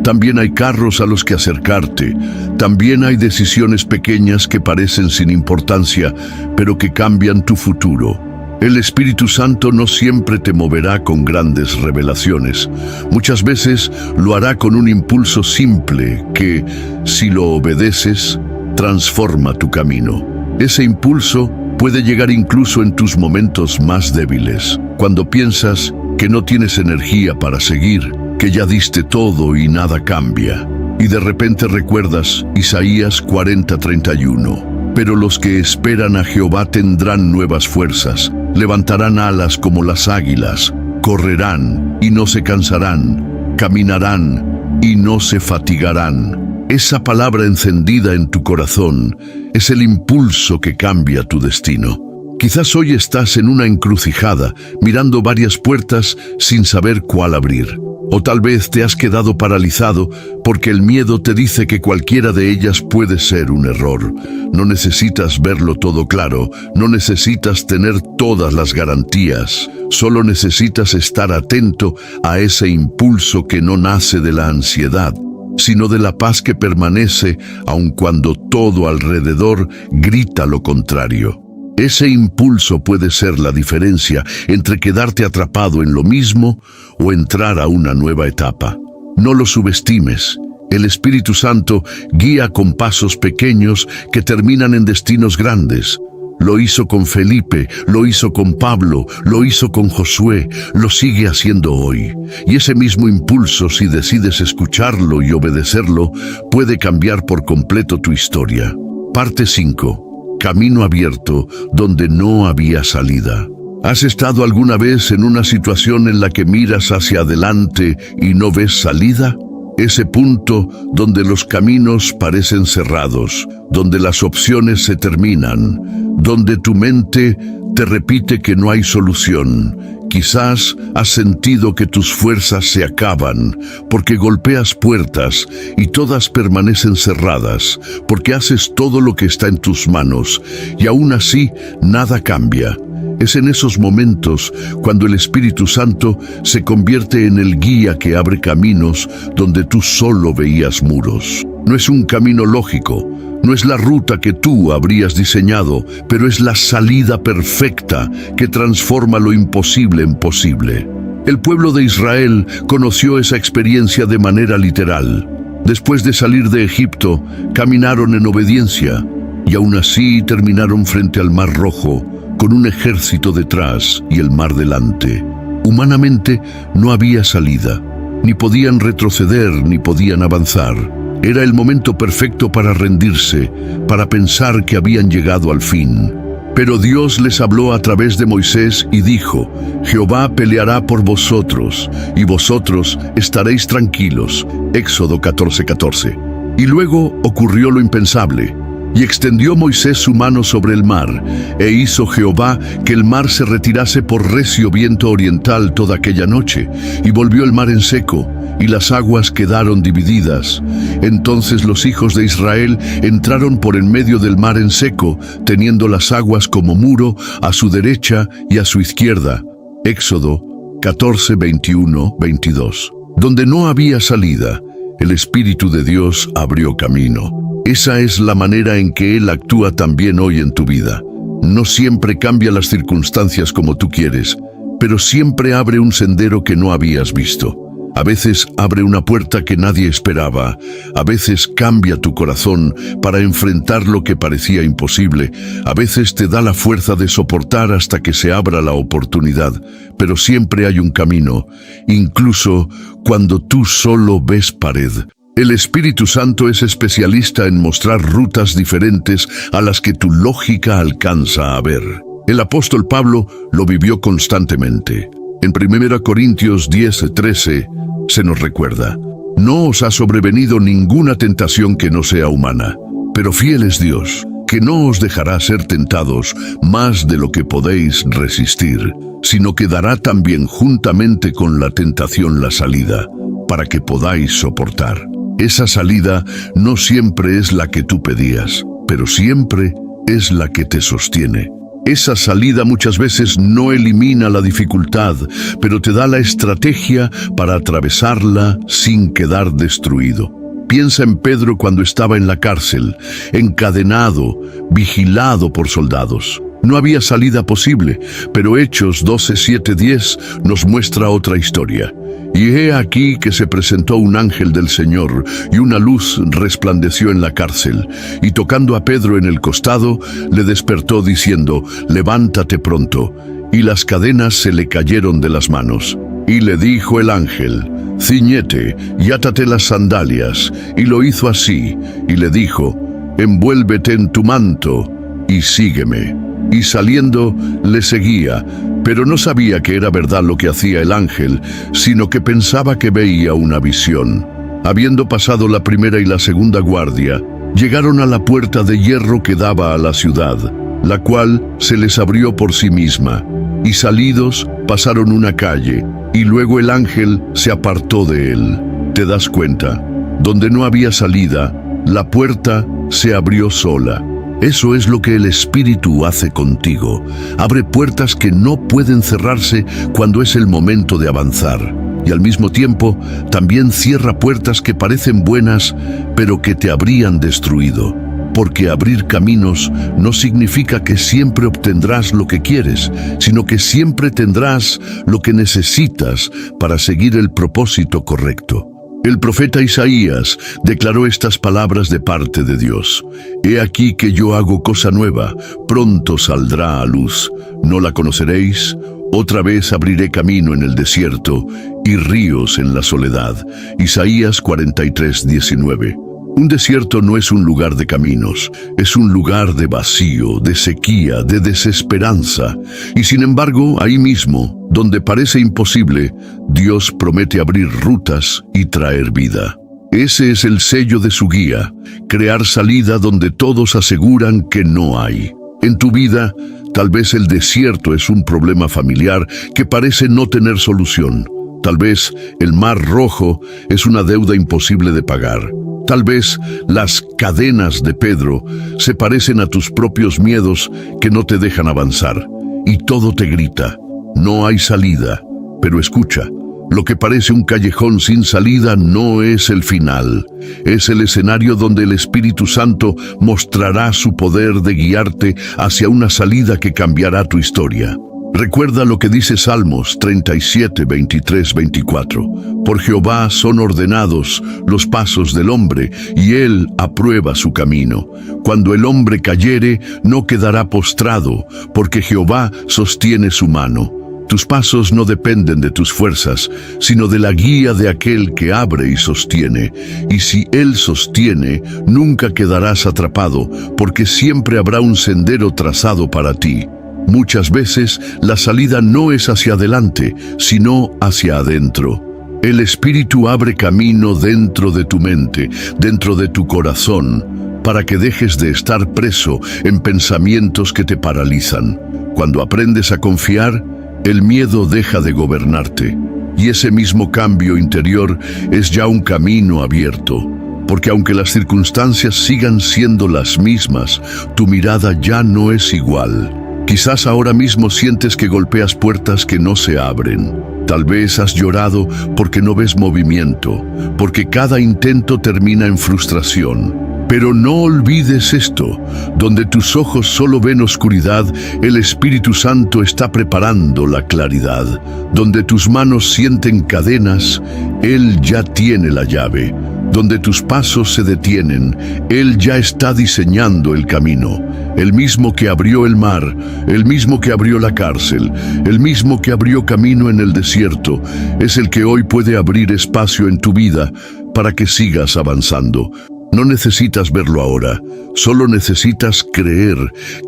también hay carros a los que acercarte, también hay decisiones pequeñas que parecen sin importancia, pero que cambian tu futuro. El Espíritu Santo no siempre te moverá con grandes revelaciones. Muchas veces lo hará con un impulso simple que, si lo obedeces, transforma tu camino. Ese impulso puede llegar incluso en tus momentos más débiles, cuando piensas que no tienes energía para seguir, que ya diste todo y nada cambia. Y de repente recuerdas Isaías 40:31. Pero los que esperan a Jehová tendrán nuevas fuerzas, levantarán alas como las águilas, correrán y no se cansarán, caminarán y no se fatigarán. Esa palabra encendida en tu corazón es el impulso que cambia tu destino. Quizás hoy estás en una encrucijada, mirando varias puertas sin saber cuál abrir. O tal vez te has quedado paralizado porque el miedo te dice que cualquiera de ellas puede ser un error. No necesitas verlo todo claro, no necesitas tener todas las garantías. Solo necesitas estar atento a ese impulso que no nace de la ansiedad, sino de la paz que permanece aun cuando todo alrededor grita lo contrario. Ese impulso puede ser la diferencia entre quedarte atrapado en lo mismo o entrar a una nueva etapa. No lo subestimes. El Espíritu Santo guía con pasos pequeños que terminan en destinos grandes. Lo hizo con Felipe, lo hizo con Pablo, lo hizo con Josué, lo sigue haciendo hoy. Y ese mismo impulso, si decides escucharlo y obedecerlo, puede cambiar por completo tu historia. Parte 5. Camino abierto donde no había salida. ¿Has estado alguna vez en una situación en la que miras hacia adelante y no ves salida? ese punto donde los caminos parecen cerrados, donde las opciones se terminan, donde tu mente te repite que no hay solución. Quizás has sentido que tus fuerzas se acaban, porque golpeas puertas y todas permanecen cerradas, porque haces todo lo que está en tus manos, y aún así nada cambia. Es en esos momentos cuando el Espíritu Santo se convierte en el guía que abre caminos donde tú solo veías muros. No es un camino lógico, no es la ruta que tú habrías diseñado, pero es la salida perfecta que transforma lo imposible en posible. El pueblo de Israel conoció esa experiencia de manera literal. Después de salir de Egipto, caminaron en obediencia, y aún así terminaron frente al Mar Rojo, con un ejército detrás y el mar delante. Humanamente no había salida, ni podían retroceder ni podían avanzar. Era el momento perfecto para rendirse, para pensar que habían llegado al fin. Pero Dios les habló a través de Moisés y dijo: Jehová peleará por vosotros, y vosotros estaréis tranquilos. Éxodo 14:14. Y luego ocurrió lo impensable. Y extendió Moisés su mano sobre el mar, e hizo Jehová que el mar se retirase por recio viento oriental toda aquella noche, y volvió el mar en seco, y las aguas quedaron divididas. Entonces los hijos de Israel entraron por en medio del mar en seco, teniendo las aguas como muro a su derecha y a su izquierda. Éxodo 14, 21, 22. Donde no había salida, el Espíritu de Dios abrió camino. Esa es la manera en que Él actúa también hoy en tu vida. No siempre cambia las circunstancias como tú quieres, pero siempre abre un sendero que no habías visto. A veces abre una puerta que nadie esperaba. A veces cambia tu corazón para enfrentar lo que parecía imposible. A veces te da la fuerza de soportar hasta que se abra la oportunidad. Pero siempre hay un camino, incluso cuando tú solo ves pared. El Espíritu Santo es especialista en mostrar rutas diferentes a las que tu lógica alcanza a ver. El apóstol Pablo lo vivió constantemente. En 1 Corintios 10:13 se nos recuerda: No os ha sobrevenido ninguna tentación que no sea humana, pero fiel es Dios, que no os dejará ser tentados más de lo que podéis resistir, sino que dará también juntamente con la tentación la salida, para que podáis soportar. Esa salida no siempre es la que tú pedías, pero siempre es la que te sostiene. Esa salida muchas veces no elimina la dificultad, pero te da la estrategia para atravesarla sin quedar destruido. Piensa en Pedro cuando estaba en la cárcel, encadenado, vigilado por soldados. No había salida posible, pero Hechos 12:7-10 nos muestra otra historia. Y he aquí que se presentó un ángel del Señor, y una luz resplandeció en la cárcel, y tocando a Pedro en el costado, le despertó diciendo: Levántate pronto. Y las cadenas se le cayeron de las manos. Y le dijo el ángel: Cíñete y átate las sandalias. Y lo hizo así, y le dijo: Envuélvete en tu manto y sígueme. Y saliendo le seguía, pero no sabía que era verdad lo que hacía el ángel, sino que pensaba que veía una visión. Habiendo pasado la primera y la segunda guardia, llegaron a la puerta de hierro que daba a la ciudad, la cual se les abrió por sí misma, y salidos pasaron una calle, y luego el ángel se apartó de él. ¿Te das cuenta? Donde no había salida, la puerta se abrió sola. Eso es lo que el Espíritu hace contigo. Abre puertas que no pueden cerrarse cuando es el momento de avanzar. Y al mismo tiempo, también cierra puertas que parecen buenas, pero que te habrían destruido. Porque abrir caminos no significa que siempre obtendrás lo que quieres, sino que siempre tendrás lo que necesitas para seguir el propósito correcto. El profeta Isaías declaró estas palabras de parte de Dios: He aquí que yo hago cosa nueva, pronto saldrá a luz. ¿No la conoceréis? Otra vez abriré camino en el desierto y ríos en la soledad. Isaías 43:19. Un desierto no es un lugar de caminos, es un lugar de vacío, de sequía, de desesperanza. Y sin embargo, ahí mismo, donde parece imposible, Dios promete abrir rutas y traer vida. Ese es el sello de su guía, crear salida donde todos aseguran que no hay. En tu vida, tal vez el desierto es un problema familiar que parece no tener solución. Tal vez el mar rojo es una deuda imposible de pagar. Tal vez las cadenas de Pedro se parecen a tus propios miedos que no te dejan avanzar. Y todo te grita, no hay salida. Pero escucha, lo que parece un callejón sin salida no es el final. Es el escenario donde el Espíritu Santo mostrará su poder de guiarte hacia una salida que cambiará tu historia. Recuerda lo que dice Salmos 37, 23, 24. Por Jehová son ordenados los pasos del hombre, y él aprueba su camino. Cuando el hombre cayere, no quedará postrado, porque Jehová sostiene su mano. Tus pasos no dependen de tus fuerzas, sino de la guía de aquel que abre y sostiene. Y si Él sostiene, nunca quedarás atrapado, porque siempre habrá un sendero trazado para ti. Muchas veces la salida no es hacia adelante, sino hacia adentro. El Espíritu abre camino dentro de tu mente, dentro de tu corazón, para que dejes de estar preso en pensamientos que te paralizan. Cuando aprendes a confiar, el miedo deja de gobernarte, y ese mismo cambio interior es ya un camino abierto, porque aunque las circunstancias sigan siendo las mismas, tu mirada ya no es igual. Quizás ahora mismo sientes que golpeas puertas que no se abren. Tal vez has llorado porque no ves movimiento, porque cada intento termina en frustración. Pero no olvides esto, donde tus ojos solo ven oscuridad, el Espíritu Santo está preparando la claridad. Donde tus manos sienten cadenas, Él ya tiene la llave. Donde tus pasos se detienen, Él ya está diseñando el camino. El mismo que abrió el mar, el mismo que abrió la cárcel, el mismo que abrió camino en el desierto, es el que hoy puede abrir espacio en tu vida para que sigas avanzando. No necesitas verlo ahora, solo necesitas creer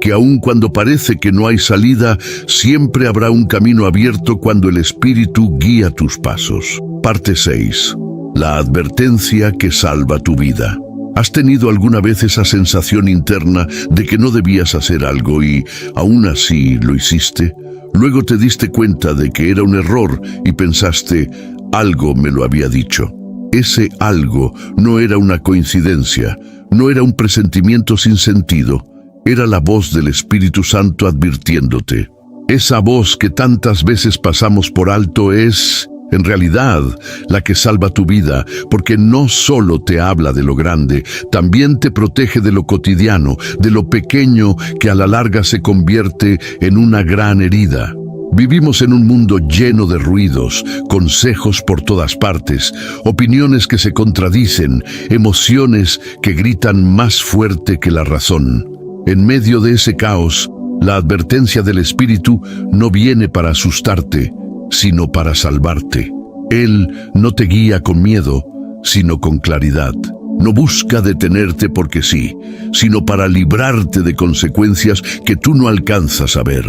que aun cuando parece que no hay salida, siempre habrá un camino abierto cuando el Espíritu guía tus pasos. Parte 6. La advertencia que salva tu vida. ¿Has tenido alguna vez esa sensación interna de que no debías hacer algo y aún así lo hiciste? Luego te diste cuenta de que era un error y pensaste, algo me lo había dicho. Ese algo no era una coincidencia, no era un presentimiento sin sentido, era la voz del Espíritu Santo advirtiéndote. Esa voz que tantas veces pasamos por alto es, en realidad, la que salva tu vida, porque no solo te habla de lo grande, también te protege de lo cotidiano, de lo pequeño que a la larga se convierte en una gran herida. Vivimos en un mundo lleno de ruidos, consejos por todas partes, opiniones que se contradicen, emociones que gritan más fuerte que la razón. En medio de ese caos, la advertencia del Espíritu no viene para asustarte, sino para salvarte. Él no te guía con miedo, sino con claridad. No busca detenerte porque sí, sino para librarte de consecuencias que tú no alcanzas a ver.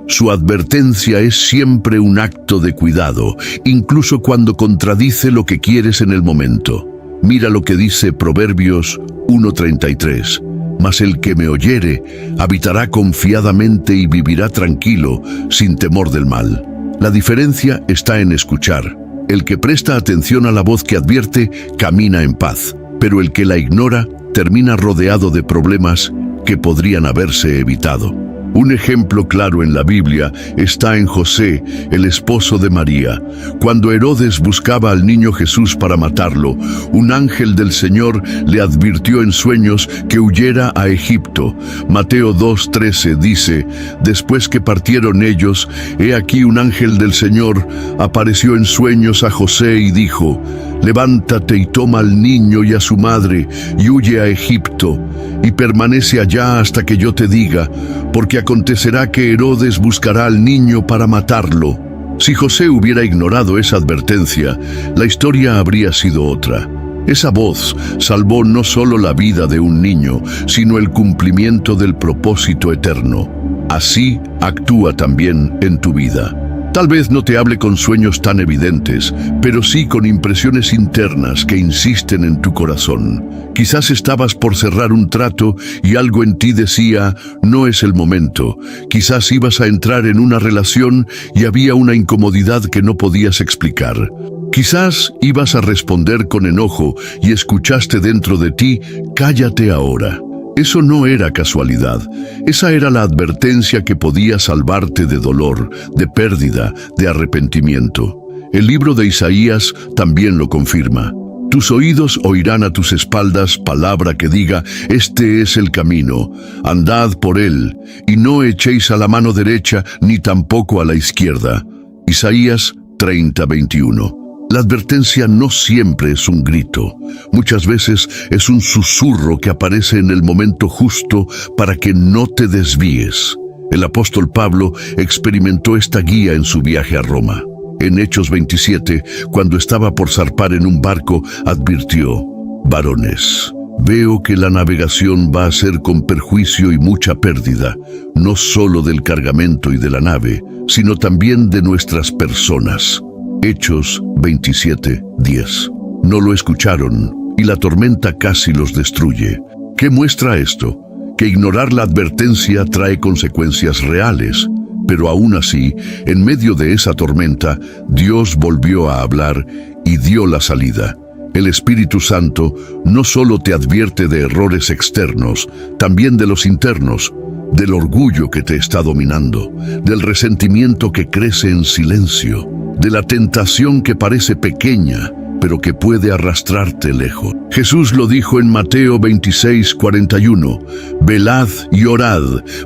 Su advertencia es siempre un acto de cuidado, incluso cuando contradice lo que quieres en el momento. Mira lo que dice Proverbios 1:33. Mas el que me oyere, habitará confiadamente y vivirá tranquilo, sin temor del mal. La diferencia está en escuchar. El que presta atención a la voz que advierte, camina en paz, pero el que la ignora, termina rodeado de problemas que podrían haberse evitado. Un ejemplo claro en la Biblia está en José, el esposo de María. Cuando Herodes buscaba al niño Jesús para matarlo, un ángel del Señor le advirtió en sueños que huyera a Egipto. Mateo 2:13 dice, después que partieron ellos, he aquí un ángel del Señor apareció en sueños a José y dijo, levántate y toma al niño y a su madre y huye a Egipto y permanece allá hasta que yo te diga, porque acontecerá que Herodes buscará al niño para matarlo. Si José hubiera ignorado esa advertencia, la historia habría sido otra. Esa voz salvó no solo la vida de un niño, sino el cumplimiento del propósito eterno. Así actúa también en tu vida. Tal vez no te hable con sueños tan evidentes, pero sí con impresiones internas que insisten en tu corazón. Quizás estabas por cerrar un trato y algo en ti decía, no es el momento. Quizás ibas a entrar en una relación y había una incomodidad que no podías explicar. Quizás ibas a responder con enojo y escuchaste dentro de ti, cállate ahora. Eso no era casualidad, esa era la advertencia que podía salvarte de dolor, de pérdida, de arrepentimiento. El libro de Isaías también lo confirma. Tus oídos oirán a tus espaldas palabra que diga, este es el camino, andad por él, y no echéis a la mano derecha ni tampoco a la izquierda. Isaías 30:21. La advertencia no siempre es un grito, muchas veces es un susurro que aparece en el momento justo para que no te desvíes. El apóstol Pablo experimentó esta guía en su viaje a Roma. En Hechos 27, cuando estaba por zarpar en un barco, advirtió, varones, veo que la navegación va a ser con perjuicio y mucha pérdida, no solo del cargamento y de la nave, sino también de nuestras personas. Hechos 27:10. No lo escucharon y la tormenta casi los destruye. ¿Qué muestra esto? Que ignorar la advertencia trae consecuencias reales. Pero aún así, en medio de esa tormenta, Dios volvió a hablar y dio la salida. El Espíritu Santo no solo te advierte de errores externos, también de los internos, del orgullo que te está dominando, del resentimiento que crece en silencio, de la tentación que parece pequeña, pero que puede arrastrarte lejos. Jesús lo dijo en Mateo 26:41, velad y orad,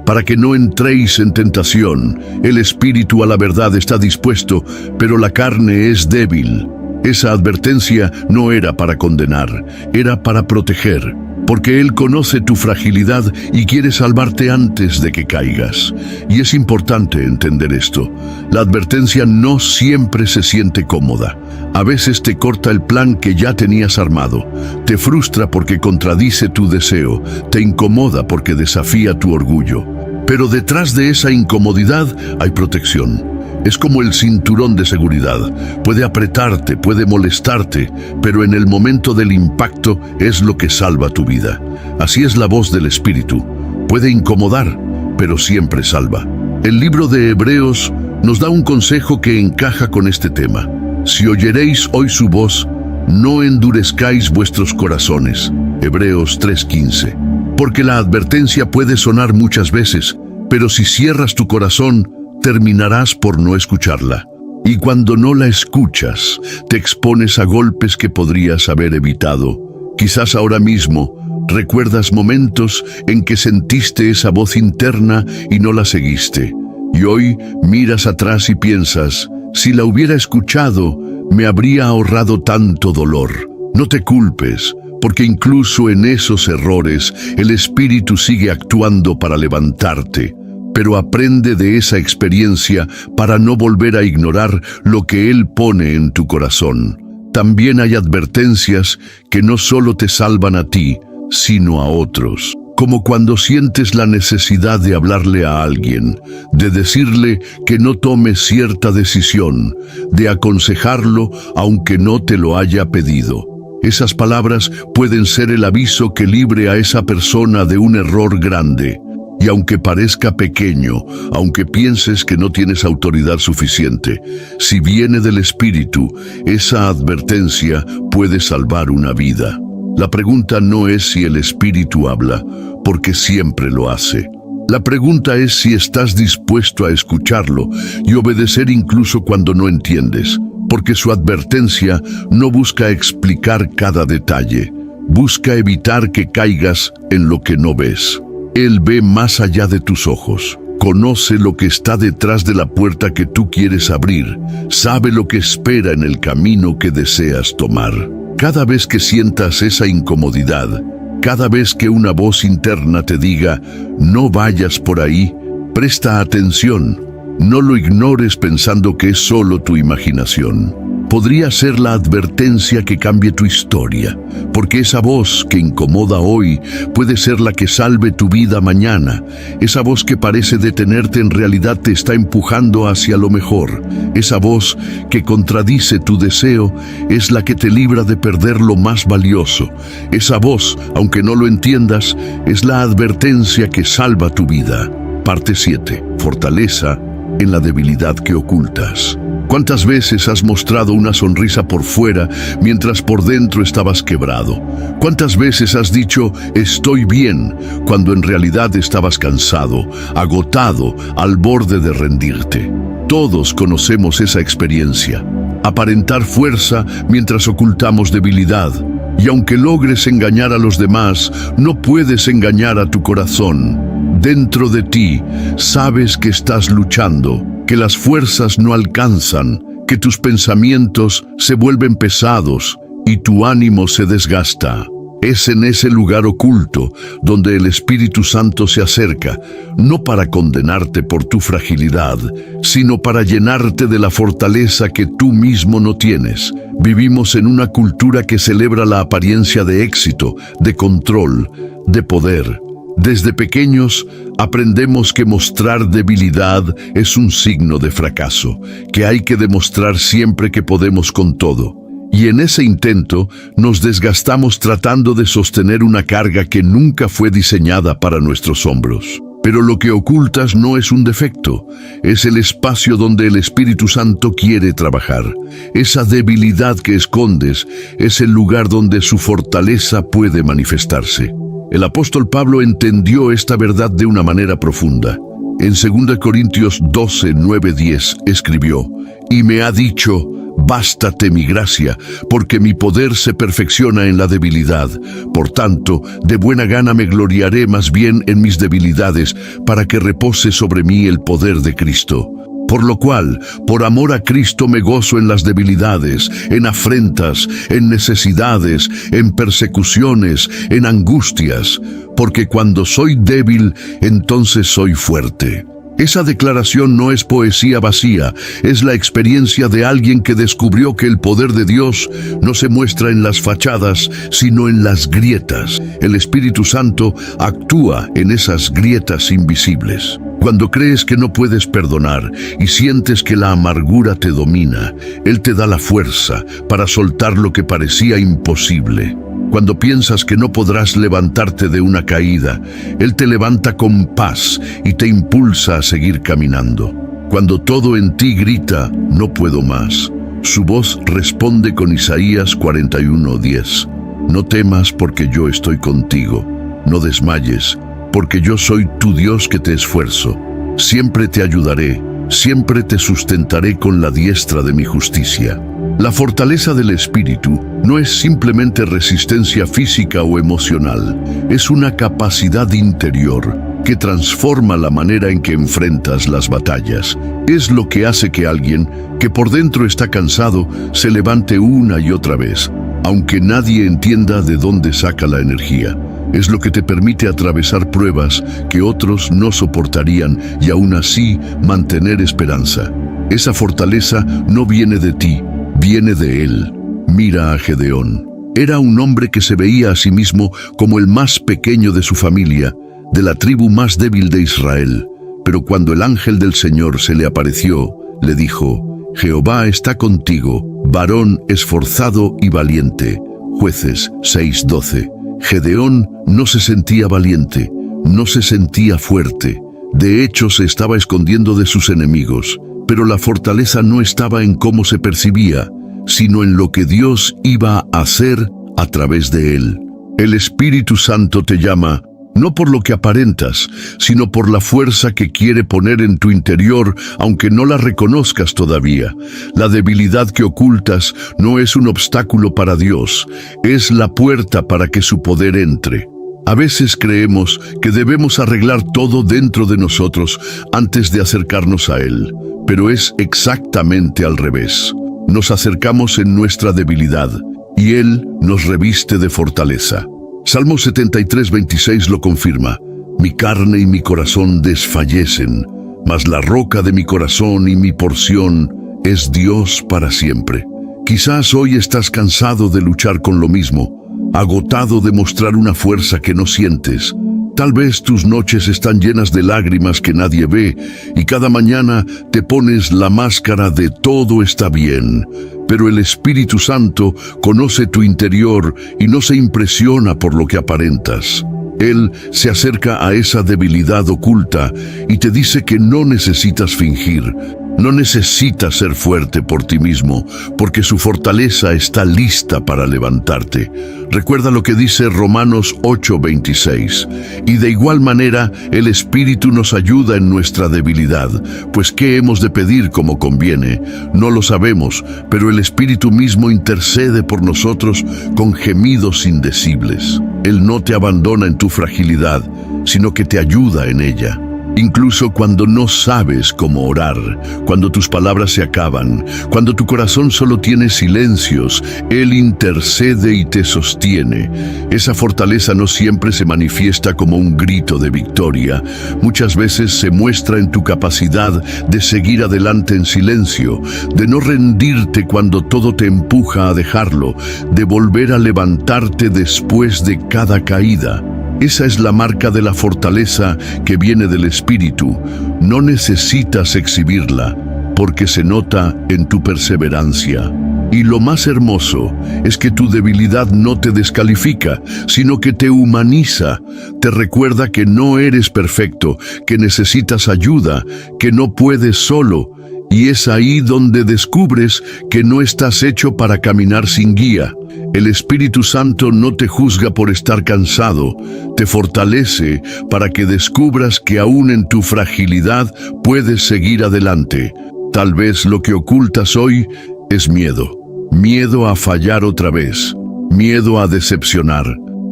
para que no entréis en tentación. El espíritu a la verdad está dispuesto, pero la carne es débil. Esa advertencia no era para condenar, era para proteger, porque Él conoce tu fragilidad y quiere salvarte antes de que caigas. Y es importante entender esto. La advertencia no siempre se siente cómoda. A veces te corta el plan que ya tenías armado, te frustra porque contradice tu deseo, te incomoda porque desafía tu orgullo. Pero detrás de esa incomodidad hay protección. Es como el cinturón de seguridad. Puede apretarte, puede molestarte, pero en el momento del impacto es lo que salva tu vida. Así es la voz del Espíritu. Puede incomodar, pero siempre salva. El libro de Hebreos nos da un consejo que encaja con este tema. Si oyeréis hoy su voz, no endurezcáis vuestros corazones. Hebreos 3:15. Porque la advertencia puede sonar muchas veces, pero si cierras tu corazón, terminarás por no escucharla. Y cuando no la escuchas, te expones a golpes que podrías haber evitado. Quizás ahora mismo recuerdas momentos en que sentiste esa voz interna y no la seguiste. Y hoy miras atrás y piensas, si la hubiera escuchado, me habría ahorrado tanto dolor. No te culpes, porque incluso en esos errores, el Espíritu sigue actuando para levantarte. Pero aprende de esa experiencia para no volver a ignorar lo que Él pone en tu corazón. También hay advertencias que no solo te salvan a ti, sino a otros. Como cuando sientes la necesidad de hablarle a alguien, de decirle que no tome cierta decisión, de aconsejarlo aunque no te lo haya pedido. Esas palabras pueden ser el aviso que libre a esa persona de un error grande. Y aunque parezca pequeño, aunque pienses que no tienes autoridad suficiente, si viene del Espíritu, esa advertencia puede salvar una vida. La pregunta no es si el Espíritu habla, porque siempre lo hace. La pregunta es si estás dispuesto a escucharlo y obedecer incluso cuando no entiendes, porque su advertencia no busca explicar cada detalle, busca evitar que caigas en lo que no ves. Él ve más allá de tus ojos, conoce lo que está detrás de la puerta que tú quieres abrir, sabe lo que espera en el camino que deseas tomar. Cada vez que sientas esa incomodidad, cada vez que una voz interna te diga, no vayas por ahí, presta atención, no lo ignores pensando que es solo tu imaginación. podría ser la advertencia que cambie tu historia, porque esa voz que incomoda hoy puede ser la que salve tu vida mañana. Esa voz que parece detenerte en realidad te está empujando hacia lo mejor. Esa voz que contradice tu deseo es la que te libra de perder lo más valioso. Esa voz, aunque no lo entiendas, es la advertencia que salva tu vida. Parte 7. Fortaleza en la debilidad que ocultas. ¿Cuántas veces has mostrado una sonrisa por fuera mientras por dentro estabas quebrado? ¿Cuántas veces has dicho estoy bien cuando en realidad estabas cansado, agotado, al borde de rendirte? Todos conocemos esa experiencia. Aparentar fuerza mientras ocultamos debilidad. Y aunque logres engañar a los demás, no puedes engañar a tu corazón. Dentro de ti sabes que estás luchando, que las fuerzas no alcanzan, que tus pensamientos se vuelven pesados y tu ánimo se desgasta. Es en ese lugar oculto donde el Espíritu Santo se acerca, no para condenarte por tu fragilidad, sino para llenarte de la fortaleza que tú mismo no tienes. Vivimos en una cultura que celebra la apariencia de éxito, de control, de poder. Desde pequeños aprendemos que mostrar debilidad es un signo de fracaso, que hay que demostrar siempre que podemos con todo. Y en ese intento nos desgastamos tratando de sostener una carga que nunca fue diseñada para nuestros hombros. Pero lo que ocultas no es un defecto, es el espacio donde el Espíritu Santo quiere trabajar. Esa debilidad que escondes es el lugar donde su fortaleza puede manifestarse. El apóstol Pablo entendió esta verdad de una manera profunda. En 2 Corintios 12, 9, 10 escribió: y me ha dicho, bástate mi gracia, porque mi poder se perfecciona en la debilidad. Por tanto, de buena gana me gloriaré más bien en mis debilidades, para que repose sobre mí el poder de Cristo. Por lo cual, por amor a Cristo me gozo en las debilidades, en afrentas, en necesidades, en persecuciones, en angustias, porque cuando soy débil, entonces soy fuerte. Esa declaración no es poesía vacía, es la experiencia de alguien que descubrió que el poder de Dios no se muestra en las fachadas, sino en las grietas. El Espíritu Santo actúa en esas grietas invisibles. Cuando crees que no puedes perdonar y sientes que la amargura te domina, Él te da la fuerza para soltar lo que parecía imposible. Cuando piensas que no podrás levantarte de una caída, Él te levanta con paz y te impulsa a seguir caminando. Cuando todo en ti grita, no puedo más, su voz responde con Isaías 41:10. No temas porque yo estoy contigo, no desmayes, porque yo soy tu Dios que te esfuerzo. Siempre te ayudaré, siempre te sustentaré con la diestra de mi justicia. La fortaleza del espíritu no es simplemente resistencia física o emocional, es una capacidad interior que transforma la manera en que enfrentas las batallas. Es lo que hace que alguien que por dentro está cansado se levante una y otra vez, aunque nadie entienda de dónde saca la energía. Es lo que te permite atravesar pruebas que otros no soportarían y aún así mantener esperanza. Esa fortaleza no viene de ti, viene de Él. Mira a Gedeón. Era un hombre que se veía a sí mismo como el más pequeño de su familia, de la tribu más débil de Israel. Pero cuando el ángel del Señor se le apareció, le dijo: Jehová está contigo, varón esforzado y valiente. Jueces 6:12. Gedeón no se sentía valiente, no se sentía fuerte. De hecho, se estaba escondiendo de sus enemigos. Pero la fortaleza no estaba en cómo se percibía, sino en lo que Dios iba a hacer a través de él. El Espíritu Santo te llama, no por lo que aparentas, sino por la fuerza que quiere poner en tu interior, aunque no la reconozcas todavía. La debilidad que ocultas no es un obstáculo para Dios, es la puerta para que su poder entre. A veces creemos que debemos arreglar todo dentro de nosotros antes de acercarnos a Él, pero es exactamente al revés. Nos acercamos en nuestra debilidad y Él nos reviste de fortaleza. Salmo 73:26 lo confirma: mi carne y mi corazón desfallecen, mas la roca de mi corazón y mi porción es Dios para siempre. Quizás hoy estás cansado de luchar con lo mismo, agotado de mostrar una fuerza que no sientes. Tal vez tus noches están llenas de lágrimas que nadie ve y cada mañana te pones la máscara de todo está bien. Pero el Espíritu Santo conoce tu interior y no se impresiona por lo que aparentas. Él se acerca a esa debilidad oculta y te dice que no necesitas fingir. No necesitas ser fuerte por ti mismo, porque su fortaleza está lista para levantarte. Recuerda lo que dice Romanos 8:26. Y de igual manera, el Espíritu nos ayuda en nuestra debilidad, pues ¿qué hemos de pedir como conviene? No lo sabemos, pero el Espíritu mismo intercede por nosotros con gemidos indecibles. Él no te abandona en tu fragilidad, sino que te ayuda en ella. Incluso cuando no sabes cómo orar, cuando tus palabras se acaban, cuando tu corazón solo tiene silencios, Él intercede y te sostiene. Esa fortaleza no siempre se manifiesta como un grito de victoria. Muchas veces se muestra en tu capacidad de seguir adelante en silencio, de no rendirte cuando todo te empuja a dejarlo, de volver a levantarte después de cada caída. Esa es la marca de la fortaleza que viene del Espíritu. No necesitas exhibirla, porque se nota en tu perseverancia. Y lo más hermoso es que tu debilidad no te descalifica, sino que te humaniza. Te recuerda que no eres perfecto, que necesitas ayuda, que no puedes solo. Y es ahí donde descubres que no estás hecho para caminar sin guía. El Espíritu Santo no te juzga por estar cansado, te fortalece para que descubras que aún en tu fragilidad puedes seguir adelante. Tal vez lo que ocultas hoy es miedo. Miedo a fallar otra vez, miedo a decepcionar,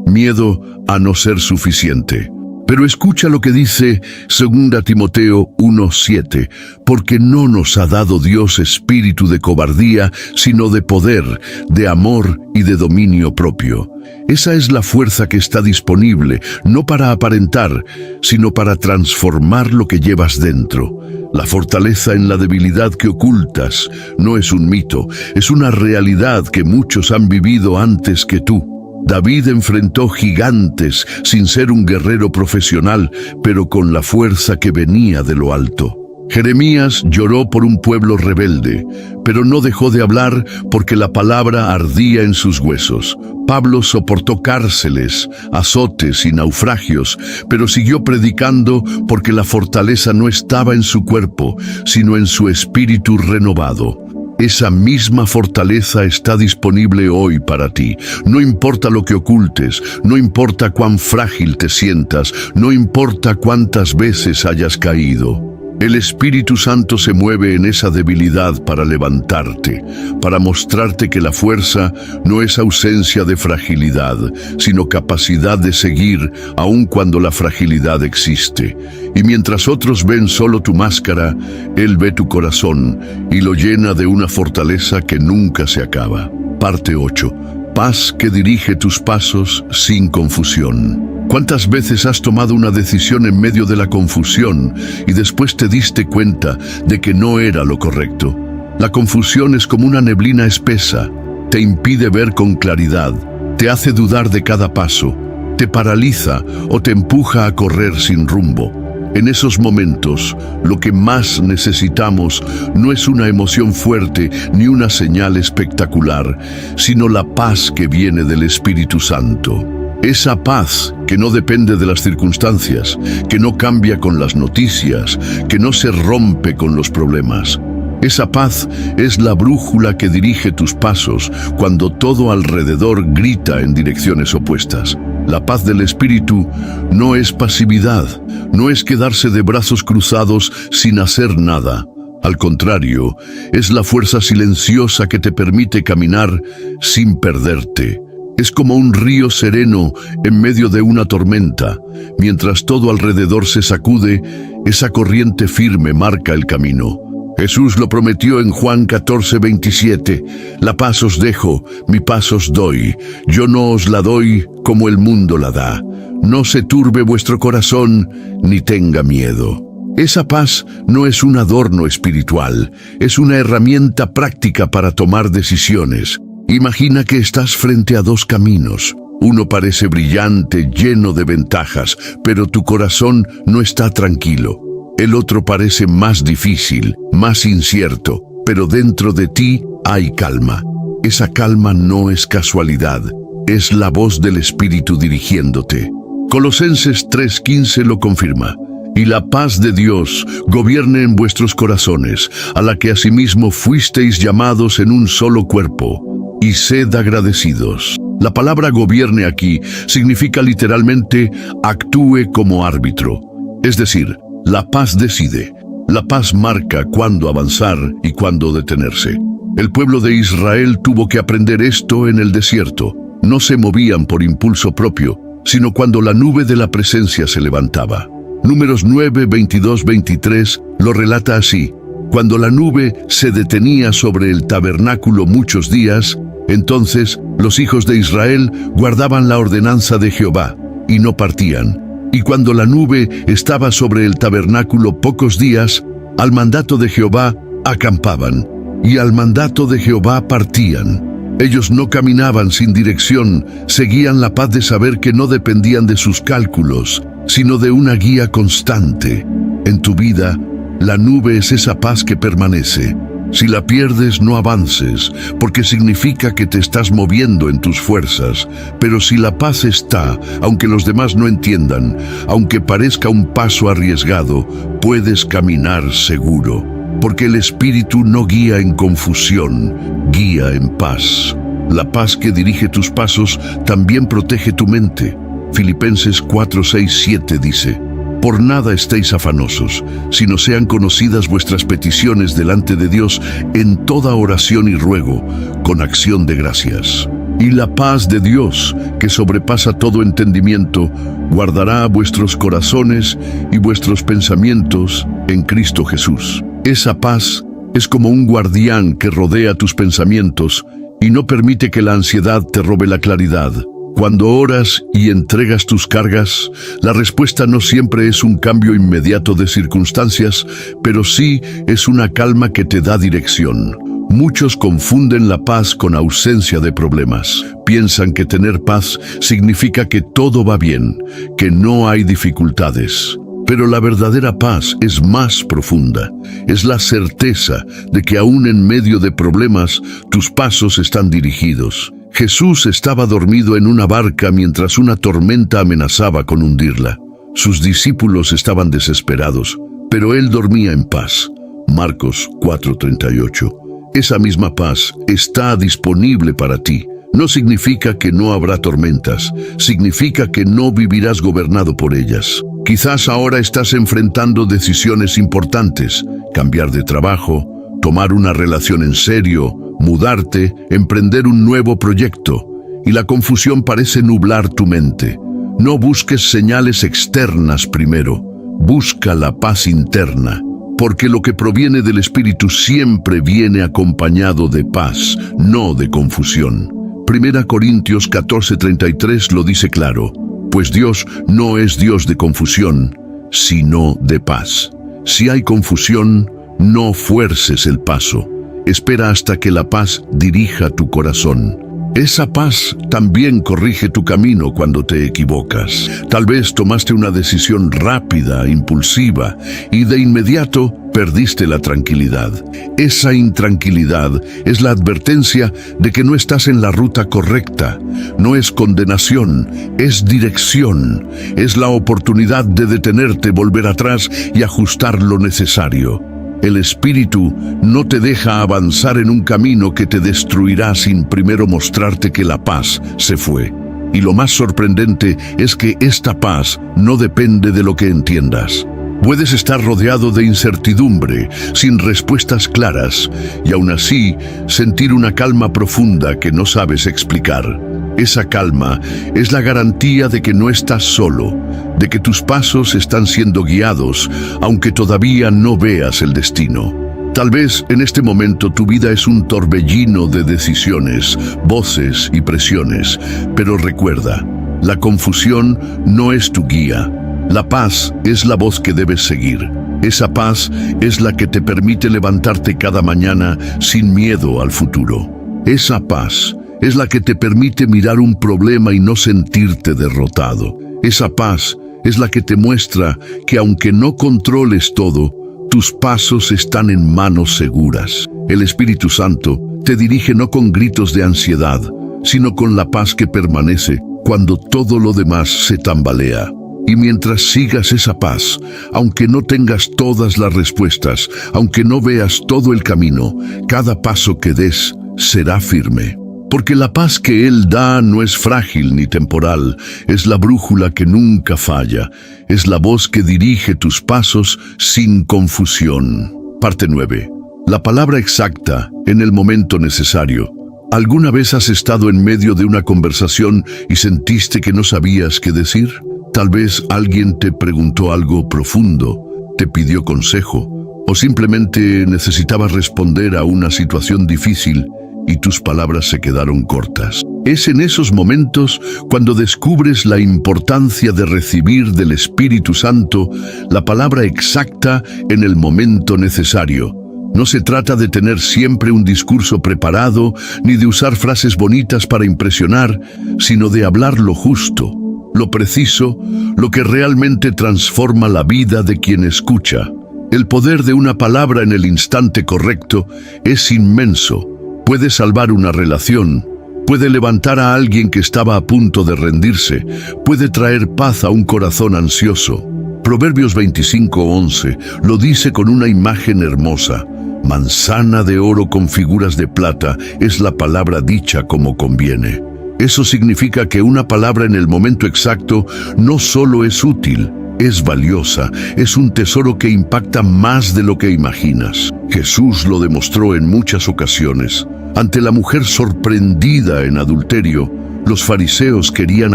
miedo a no ser suficiente. Pero escucha lo que dice 2 Timoteo 1:7, porque no nos ha dado Dios espíritu de cobardía, sino de poder, de amor y de dominio propio. Esa es la fuerza que está disponible, no para aparentar, sino para transformar lo que llevas dentro. La fortaleza en la debilidad que ocultas no es un mito, es una realidad que muchos han vivido antes que tú. David enfrentó gigantes sin ser un guerrero profesional, pero con la fuerza que venía de lo alto. Jeremías lloró por un pueblo rebelde, pero no dejó de hablar porque la palabra ardía en sus huesos. Pablo soportó cárceles, azotes y naufragios, pero siguió predicando porque la fortaleza no estaba en su cuerpo, sino en su espíritu renovado. Esa misma fortaleza está disponible hoy para ti. No importa lo que ocultes, no importa cuán frágil te sientas, no importa cuántas veces hayas caído. El Espíritu Santo se mueve en esa debilidad para levantarte, para mostrarte que la fuerza no es ausencia de fragilidad, sino capacidad de seguir aun cuando la fragilidad existe. Y mientras otros ven solo tu máscara, Él ve tu corazón y lo llena de una fortaleza que nunca se acaba. Parte 8. Paz que dirige tus pasos sin confusión. ¿Cuántas veces has tomado una decisión en medio de la confusión y después te diste cuenta de que no era lo correcto? La confusión es como una neblina espesa, te impide ver con claridad, te hace dudar de cada paso, te paraliza o te empuja a correr sin rumbo. En esos momentos, lo que más necesitamos no es una emoción fuerte ni una señal espectacular, sino la paz que viene del Espíritu Santo. Esa paz que no depende de las circunstancias, que no cambia con las noticias, que no se rompe con los problemas. Esa paz es la brújula que dirige tus pasos cuando todo alrededor grita en direcciones opuestas. La paz del Espíritu no es pasividad, no es quedarse de brazos cruzados sin hacer nada. Al contrario, es la fuerza silenciosa que te permite caminar sin perderte. Es como un río sereno en medio de una tormenta. Mientras todo alrededor se sacude, esa corriente firme marca el camino. Jesús lo prometió en Juan 14:27. La paz os dejo, mi paz os doy. Yo no os la doy como el mundo la da. No se turbe vuestro corazón, ni tenga miedo. Esa paz no es un adorno espiritual, es una herramienta práctica para tomar decisiones. Imagina que estás frente a dos caminos. Uno parece brillante, lleno de ventajas, pero tu corazón no está tranquilo. El otro parece más difícil, más incierto, pero dentro de ti hay calma. Esa calma no es casualidad, es la voz del Espíritu dirigiéndote. Colosenses 3:15 lo confirma. Y la paz de Dios gobierne en vuestros corazones, a la que asimismo fuisteis llamados en un solo cuerpo, y sed agradecidos. La palabra gobierne aquí significa literalmente actúe como árbitro. Es decir, la paz decide. La paz marca cuándo avanzar y cuándo detenerse. El pueblo de Israel tuvo que aprender esto en el desierto. No se movían por impulso propio, sino cuando la nube de la presencia se levantaba. Números 9, 22, 23 lo relata así. Cuando la nube se detenía sobre el tabernáculo muchos días, entonces los hijos de Israel guardaban la ordenanza de Jehová y no partían. Y cuando la nube estaba sobre el tabernáculo pocos días, al mandato de Jehová acampaban, y al mandato de Jehová partían. Ellos no caminaban sin dirección, seguían la paz de saber que no dependían de sus cálculos, sino de una guía constante. En tu vida, la nube es esa paz que permanece. Si la pierdes, no avances, porque significa que te estás moviendo en tus fuerzas. Pero si la paz está, aunque los demás no entiendan, aunque parezca un paso arriesgado, puedes caminar seguro. Porque el Espíritu no guía en confusión, guía en paz. La paz que dirige tus pasos también protege tu mente. Filipenses 4, 6, 7 dice: por nada estéis afanosos, sino sean conocidas vuestras peticiones delante de Dios en toda oración y ruego, con acción de gracias. Y la paz de Dios, que sobrepasa todo entendimiento, guardará vuestros corazones y vuestros pensamientos en Cristo Jesús. Esa paz es como un guardián que rodea tus pensamientos y no permite que la ansiedad te robe la claridad. Cuando oras y entregas tus cargas, la respuesta no siempre es un cambio inmediato de circunstancias, pero sí es una calma que te da dirección. Muchos confunden la paz con ausencia de problemas. Piensan que tener paz significa que todo va bien, que no hay dificultades. Pero la verdadera paz es más profunda. Es la certeza de que aún en medio de problemas, tus pasos están dirigidos. Jesús estaba dormido en una barca mientras una tormenta amenazaba con hundirla. Sus discípulos estaban desesperados, pero él dormía en paz. Marcos 4:38. Esa misma paz está disponible para ti. No significa que no habrá tormentas, significa que no vivirás gobernado por ellas. Quizás ahora estás enfrentando decisiones importantes: cambiar de trabajo, tomar una relación en serio, mudarte, emprender un nuevo proyecto, y la confusión parece nublar tu mente. No busques señales externas primero, busca la paz interna, porque lo que proviene del Espíritu siempre viene acompañado de paz, no de confusión. 1 Corintios 14:33 lo dice claro: pues Dios no es Dios de confusión, sino de paz. Si hay confusión, no fuerces el paso. Espera hasta que la paz dirija tu corazón. Esa paz también corrige tu camino cuando te equivocas. Tal vez tomaste una decisión rápida, impulsiva, y de inmediato perdiste la tranquilidad. Esa intranquilidad es la advertencia de que no estás en la ruta correcta. No es condenación, es dirección. Es la oportunidad de detenerte, volver atrás y ajustar lo necesario. El Espíritu no te deja avanzar en un camino que te destruirá sin primero mostrarte que la paz se fue. Y lo más sorprendente es que esta paz no depende de lo que entiendas. Puedes estar rodeado de incertidumbre, sin respuestas claras, y aún así sentir una calma profunda que no sabes explicar. Esa calma es la garantía de que no estás solo, de que tus pasos están siendo guiados, aunque todavía no veas el destino. Tal vez en este momento tu vida es un torbellino de decisiones, voces y presiones, pero recuerda, la confusión no es tu guía. La paz es la voz que debes seguir. Esa paz es la que te permite levantarte cada mañana sin miedo al futuro. Esa paz es la que te permite mirar un problema y no sentirte derrotado. Esa paz es la que te muestra que aunque no controles todo, tus pasos están en manos seguras. El Espíritu Santo te dirige no con gritos de ansiedad, sino con la paz que permanece cuando todo lo demás se tambalea. Y mientras sigas esa paz, aunque no tengas todas las respuestas, aunque no veas todo el camino, cada paso que des será firme. Porque la paz que Él da no es frágil ni temporal, es la brújula que nunca falla, es la voz que dirige tus pasos sin confusión. Parte 9. La palabra exacta en el momento necesario. ¿Alguna vez has estado en medio de una conversación y sentiste que no sabías qué decir? Tal vez alguien te preguntó algo profundo, te pidió consejo, o simplemente necesitabas responder a una situación difícil y tus palabras se quedaron cortas. Es en esos momentos cuando descubres la importancia de recibir del Espíritu Santo la palabra exacta en el momento necesario. No se trata de tener siempre un discurso preparado, ni de usar frases bonitas para impresionar, sino de hablar lo justo, lo preciso, lo que realmente transforma la vida de quien escucha. El poder de una palabra en el instante correcto es inmenso. Puede salvar una relación, puede levantar a alguien que estaba a punto de rendirse, puede traer paz a un corazón ansioso. Proverbios 25:11 lo dice con una imagen hermosa. Manzana de oro con figuras de plata es la palabra dicha como conviene. Eso significa que una palabra en el momento exacto no solo es útil, es valiosa, es un tesoro que impacta más de lo que imaginas. Jesús lo demostró en muchas ocasiones. Ante la mujer sorprendida en adulterio, los fariseos querían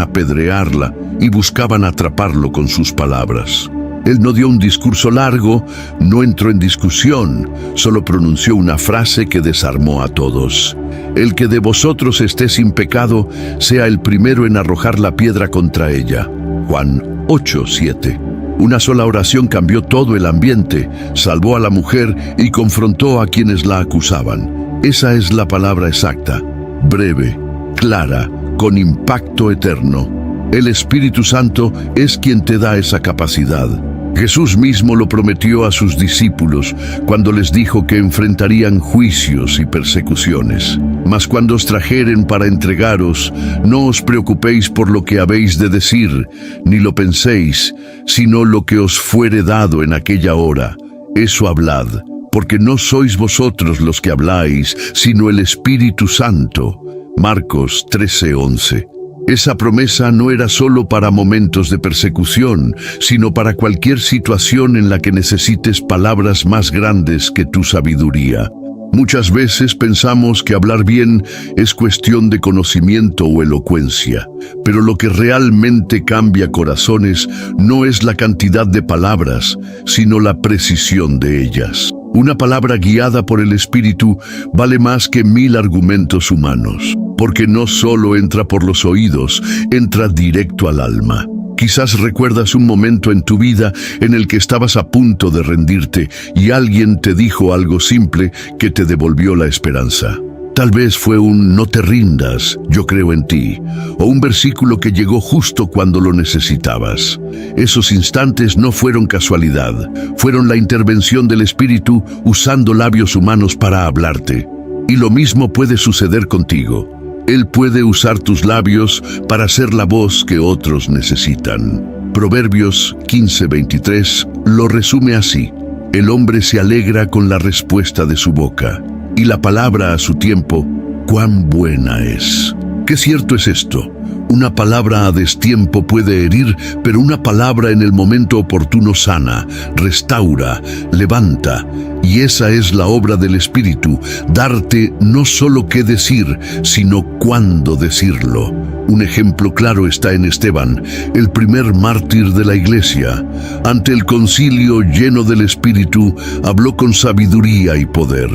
apedrearla y buscaban atraparlo con sus palabras. Él no dio un discurso largo, no entró en discusión, solo pronunció una frase que desarmó a todos. El que de vosotros esté sin pecado, sea el primero en arrojar la piedra contra ella. Juan 8:7. Una sola oración cambió todo el ambiente, salvó a la mujer y confrontó a quienes la acusaban. Esa es la palabra exacta, breve, clara, con impacto eterno. El Espíritu Santo es quien te da esa capacidad. Jesús mismo lo prometió a sus discípulos cuando les dijo que enfrentarían juicios y persecuciones. Mas cuando os trajeren para entregaros, no os preocupéis por lo que habéis de decir, ni lo penséis, sino lo que os fuere dado en aquella hora. Eso hablad, porque no sois vosotros los que habláis, sino el Espíritu Santo. Marcos 13:11. Esa promesa no era solo para momentos de persecución, sino para cualquier situación en la que necesites palabras más grandes que tu sabiduría. Muchas veces pensamos que hablar bien es cuestión de conocimiento o elocuencia, pero lo que realmente cambia corazones no es la cantidad de palabras, sino la precisión de ellas. Una palabra guiada por el Espíritu vale más que 1000 argumentos humanos, porque no solo entra por los oídos, entra directo al alma. Quizás recuerdas un momento en tu vida en el que estabas a punto de rendirte y alguien te dijo algo simple que te devolvió la esperanza. Tal vez fue un "no te rindas, yo creo en ti", o un versículo que llegó justo cuando lo necesitabas. Esos instantes no fueron casualidad, fueron la intervención del Espíritu usando labios humanos para hablarte. Y lo mismo puede suceder contigo. Él puede usar tus labios para ser la voz que otros necesitan. Proverbios 15:23 lo resume así: el hombre se alegra con la respuesta de su boca, y la palabra a su tiempo, cuán buena es. Qué cierto es esto. Una palabra a destiempo puede herir, pero una palabra en el momento oportuno sana, restaura, levanta. Y esa es la obra del Espíritu, darte no solo qué decir, sino cuándo decirlo. Un ejemplo claro está en Esteban, el primer mártir de la Iglesia. Ante el concilio lleno del Espíritu, habló con sabiduría y poder.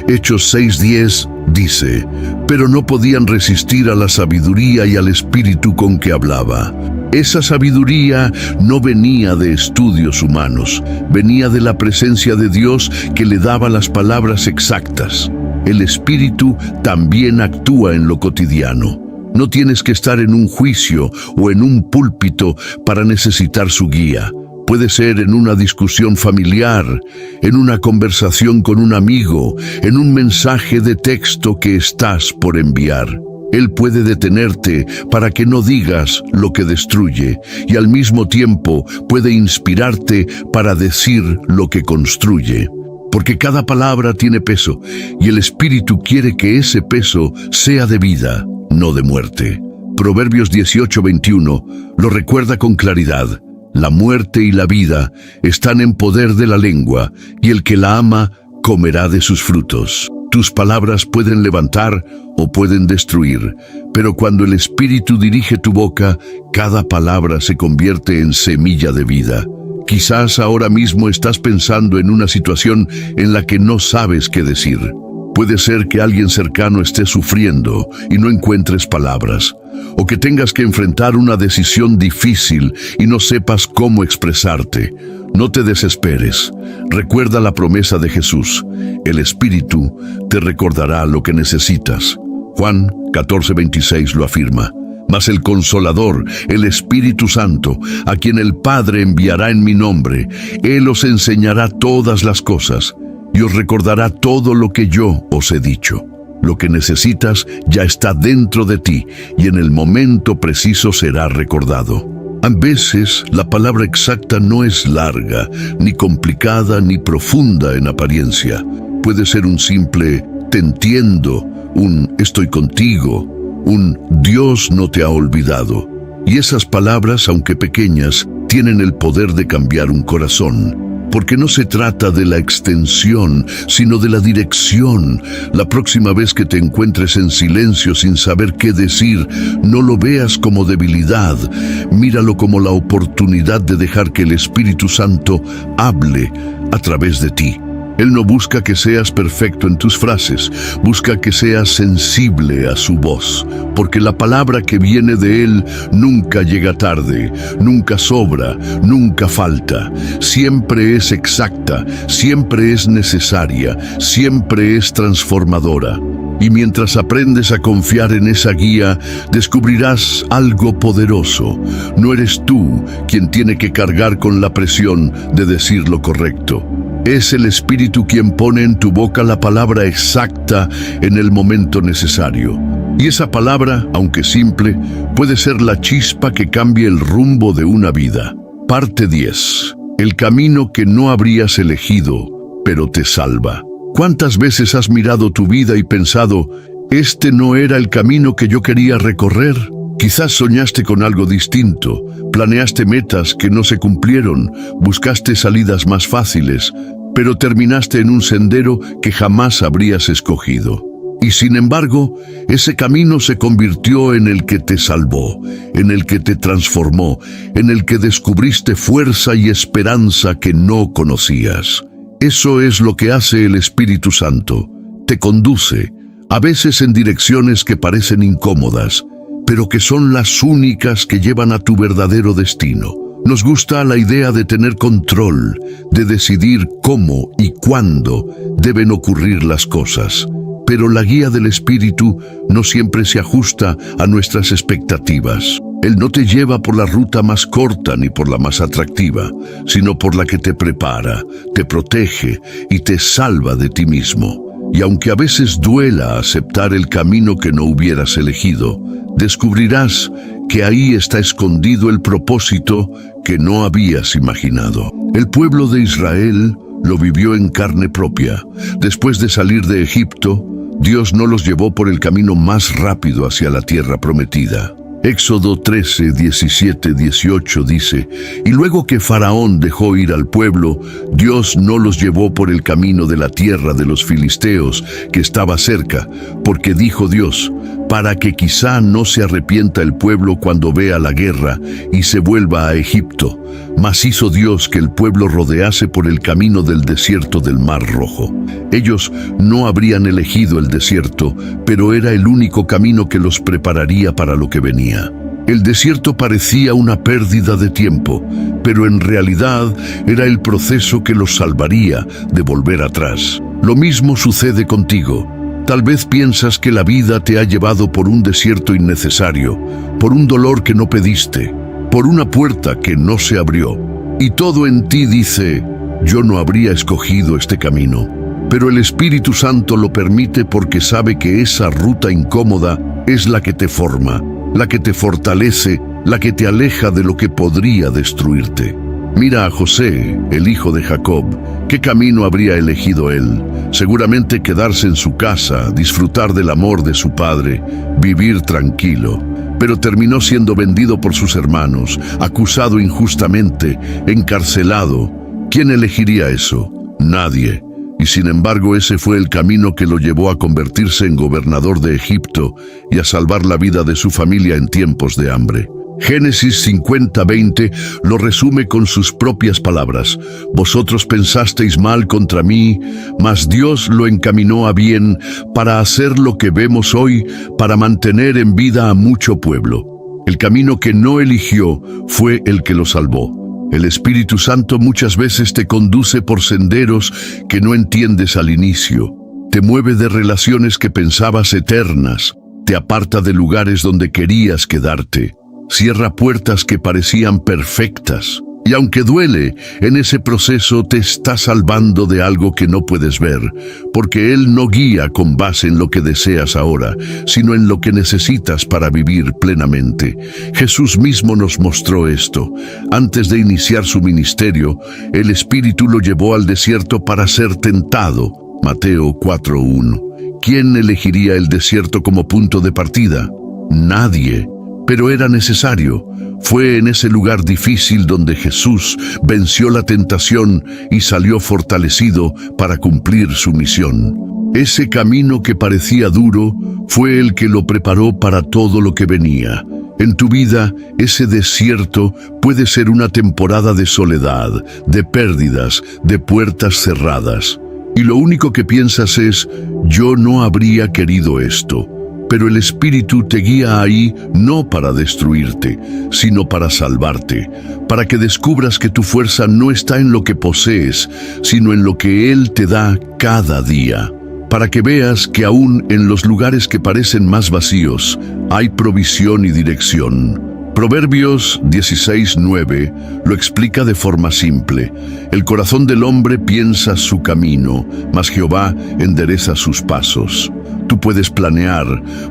Hechos 6:10 dice: pero no podían resistir a la sabiduría y al Espíritu con que hablaba. Esa sabiduría no venía de estudios humanos, venía de la presencia de Dios que le daba las palabras exactas. El Espíritu también actúa en lo cotidiano. No tienes que estar en un juicio o en un púlpito para necesitar su guía. Puede ser en una discusión familiar, en una conversación con un amigo, en un mensaje de texto que estás por enviar. Él puede detenerte para que no digas lo que destruye y al mismo tiempo puede inspirarte para decir lo que construye. Porque cada palabra tiene peso y el Espíritu quiere que ese peso sea de vida, no de muerte. Proverbios 18:21 lo recuerda con claridad. La muerte y la vida están en poder de la lengua, y el que la ama comerá de sus frutos. Tus palabras pueden levantar o pueden destruir, pero cuando el Espíritu dirige tu boca, cada palabra se convierte en semilla de vida. Quizás ahora mismo estás pensando en una situación en la que no sabes qué decir. Puede ser que alguien cercano esté sufriendo y no encuentres palabras, o que tengas que enfrentar una decisión difícil y no sepas cómo expresarte. No te desesperes. Recuerda la promesa de Jesús. El Espíritu te recordará lo que necesitas. Juan 14:26 lo afirma. Mas el Consolador, el Espíritu Santo, a quien el Padre enviará en mi nombre, Él os enseñará todas las cosas y os recordará todo lo que yo os he dicho. Lo que necesitas ya está dentro de ti y en el momento preciso será recordado. A veces la palabra exacta no es larga, ni complicada, ni profunda en apariencia. Puede ser un simple "te entiendo", un "estoy contigo", un "Dios no te ha olvidado". Y esas palabras, aunque pequeñas, tienen el poder de cambiar un corazón. Porque no se trata de la extensión, sino de la dirección. La próxima vez que te encuentres en silencio sin saber qué decir, no lo veas como debilidad, míralo como la oportunidad de dejar que el Espíritu Santo hable a través de ti. Él no busca que seas perfecto en tus frases, busca que seas sensible a su voz, porque la palabra que viene de Él nunca llega tarde, nunca sobra, nunca falta, siempre es exacta, siempre es necesaria, siempre es transformadora. Y mientras aprendes a confiar en esa guía, descubrirás algo poderoso. No eres tú quien tiene que cargar con la presión de decir lo correcto. Es el Espíritu quien pone en tu boca la palabra exacta en el momento necesario. Y esa palabra, aunque simple, puede ser la chispa que cambie el rumbo de una vida. Parte 10. El camino que no habrías elegido, pero te salva. ¿Cuántas veces has mirado tu vida y pensado, este no era el camino que yo quería recorrer? Quizás soñaste con algo distinto, planeaste metas que no se cumplieron, buscaste salidas más fáciles, pero terminaste en un sendero que jamás habrías escogido. Y sin embargo, ese camino se convirtió en el que te salvó, en el que te transformó, en el que descubriste fuerza y esperanza que no conocías. Eso es lo que hace el Espíritu Santo. Te conduce, a veces en direcciones que parecen incómodas, pero que son las únicas que llevan a tu verdadero destino. Nos gusta la idea de tener control, de decidir cómo y cuándo deben ocurrir las cosas. Pero la guía del Espíritu no siempre se ajusta a nuestras expectativas. Él no te lleva por la ruta más corta ni por la más atractiva, sino por la que te prepara, te protege y te salva de ti mismo. Y aunque a veces duela aceptar el camino que no hubieras elegido, descubrirás que ahí está escondido el propósito que no habías imaginado. El pueblo de Israel lo vivió en carne propia. Después de salir de Egipto, Dios no los llevó por el camino más rápido hacia la tierra prometida. Éxodo 13, 17, 18 dice, y luego que Faraón dejó ir al pueblo, Dios no los llevó por el camino de la tierra de los filisteos, que estaba cerca, porque dijo Dios, para que quizá no se arrepienta el pueblo cuando vea la guerra y se vuelva a Egipto. Mas hizo Dios que el pueblo rodease por el camino del desierto del Mar Rojo. Ellos no habrían elegido el desierto, pero era el único camino que los prepararía para lo que venía. El desierto parecía una pérdida de tiempo, pero en realidad era el proceso que los salvaría de volver atrás. Lo mismo sucede contigo. Tal vez piensas que la vida te ha llevado por un desierto innecesario, por un dolor que no pediste, por una puerta que no se abrió. Y todo en ti dice, yo no habría escogido este camino. Pero el Espíritu Santo lo permite porque sabe que esa ruta incómoda es la que te forma, la que te fortalece, la que te aleja de lo que podría destruirte. Mira a José, el hijo de Jacob. ¿Qué camino habría elegido él? Seguramente quedarse en su casa, disfrutar del amor de su padre, vivir tranquilo. Pero terminó siendo vendido por sus hermanos, acusado injustamente, encarcelado. ¿Quién elegiría eso? Nadie. Y sin embargo ese fue el camino que lo llevó a convertirse en gobernador de Egipto y a salvar la vida de su familia en tiempos de hambre. Génesis 50:20 lo resume con sus propias palabras. Vosotros pensasteis mal contra mí, mas Dios lo encaminó a bien para hacer lo que vemos hoy, para mantener en vida a mucho pueblo. El camino que no eligió fue el que lo salvó. El Espíritu Santo muchas veces te conduce por senderos que no entiendes al inicio. Te mueve de relaciones que pensabas eternas. Te aparta de lugares donde querías quedarte. Cierra puertas que parecían perfectas. Y aunque duele, en ese proceso te está salvando de algo que no puedes ver, porque Él no guía con base en lo que deseas ahora, sino en lo que necesitas para vivir plenamente. Jesús mismo nos mostró esto. Antes de iniciar su ministerio, el Espíritu lo llevó al desierto para ser tentado. Mateo 4:1. ¿Quién elegiría el desierto como punto de partida? Nadie. Pero era necesario. Fue en ese lugar difícil donde Jesús venció la tentación y salió fortalecido para cumplir su misión. Ese camino que parecía duro fue el que lo preparó para todo lo que venía. En tu vida, ese desierto puede ser una temporada de soledad, de pérdidas, de puertas cerradas. Y lo único que piensas es, yo no habría querido esto. Pero el Espíritu te guía ahí no para destruirte, sino para salvarte, para que descubras que tu fuerza no está en lo que posees, sino en lo que Él te da cada día, para que veas que aún en los lugares que parecen más vacíos, hay provisión y dirección. Proverbios 16:9 lo explica de forma simple. El corazón del hombre piensa su camino, mas Jehová endereza sus pasos. Tú puedes planear,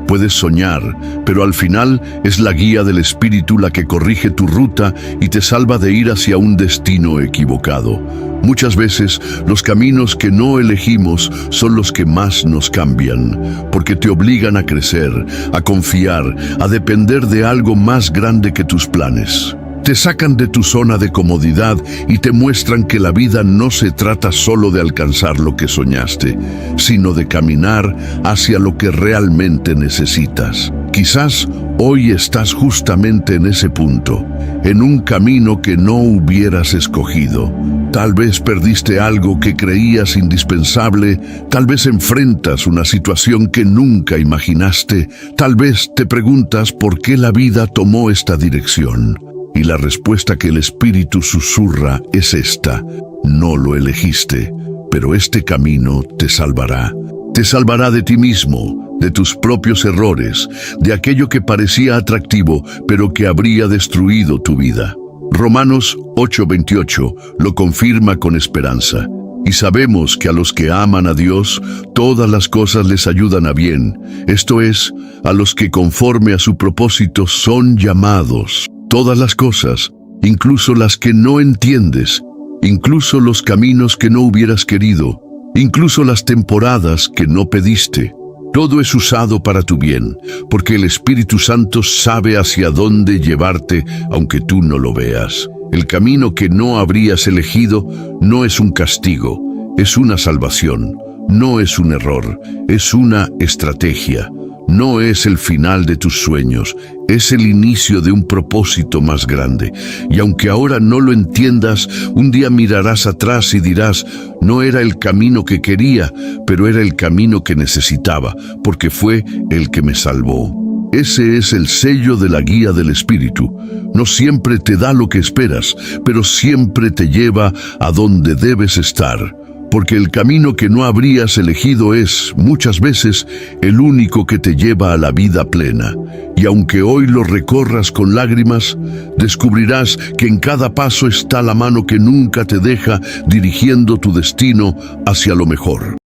puedes soñar, pero al final es la guía del Espíritu la que corrige tu ruta y te salva de ir hacia un destino equivocado. Muchas veces los caminos que no elegimos son los que más nos cambian, porque te obligan a crecer, a confiar, a depender de algo más grande que tus planes. Te sacan de tu zona de comodidad y te muestran que la vida no se trata solo de alcanzar lo que soñaste, sino de caminar hacia lo que realmente necesitas. Quizás hoy estás justamente en ese punto, en un camino que no hubieras escogido. Tal vez perdiste algo que creías indispensable, tal vez enfrentas una situación que nunca imaginaste, tal vez te preguntas por qué la vida tomó esta dirección. Y la respuesta que el Espíritu susurra es esta: no lo elegiste, pero este camino te salvará. Te salvará de ti mismo, de tus propios errores, de aquello que parecía atractivo, pero que habría destruido tu vida. Romanos 8:28 lo confirma con esperanza. Y sabemos que a los que aman a Dios, todas las cosas les ayudan a bien, esto es, a los que conforme a su propósito son llamados. Todas las cosas, incluso las que no entiendes, incluso los caminos que no hubieras querido, incluso las temporadas que no pediste. Todo es usado para tu bien, porque el Espíritu Santo sabe hacia dónde llevarte, aunque tú no lo veas. El camino que no habrías elegido no es un castigo, es una salvación. No es un error, es una estrategia. No es el final de tus sueños, es el inicio de un propósito más grande. Y aunque ahora no lo entiendas, un día mirarás atrás y dirás, no era el camino que quería, pero era el camino que necesitaba, porque fue el que me salvó. Ese es el sello de la guía del Espíritu. No siempre te da lo que esperas, pero siempre te lleva a donde debes estar. Porque el camino que no habrías elegido es, muchas veces, el único que te lleva a la vida plena. Y aunque hoy lo recorras con lágrimas, descubrirás que en cada paso está la mano que nunca te deja dirigiendo tu destino hacia lo mejor.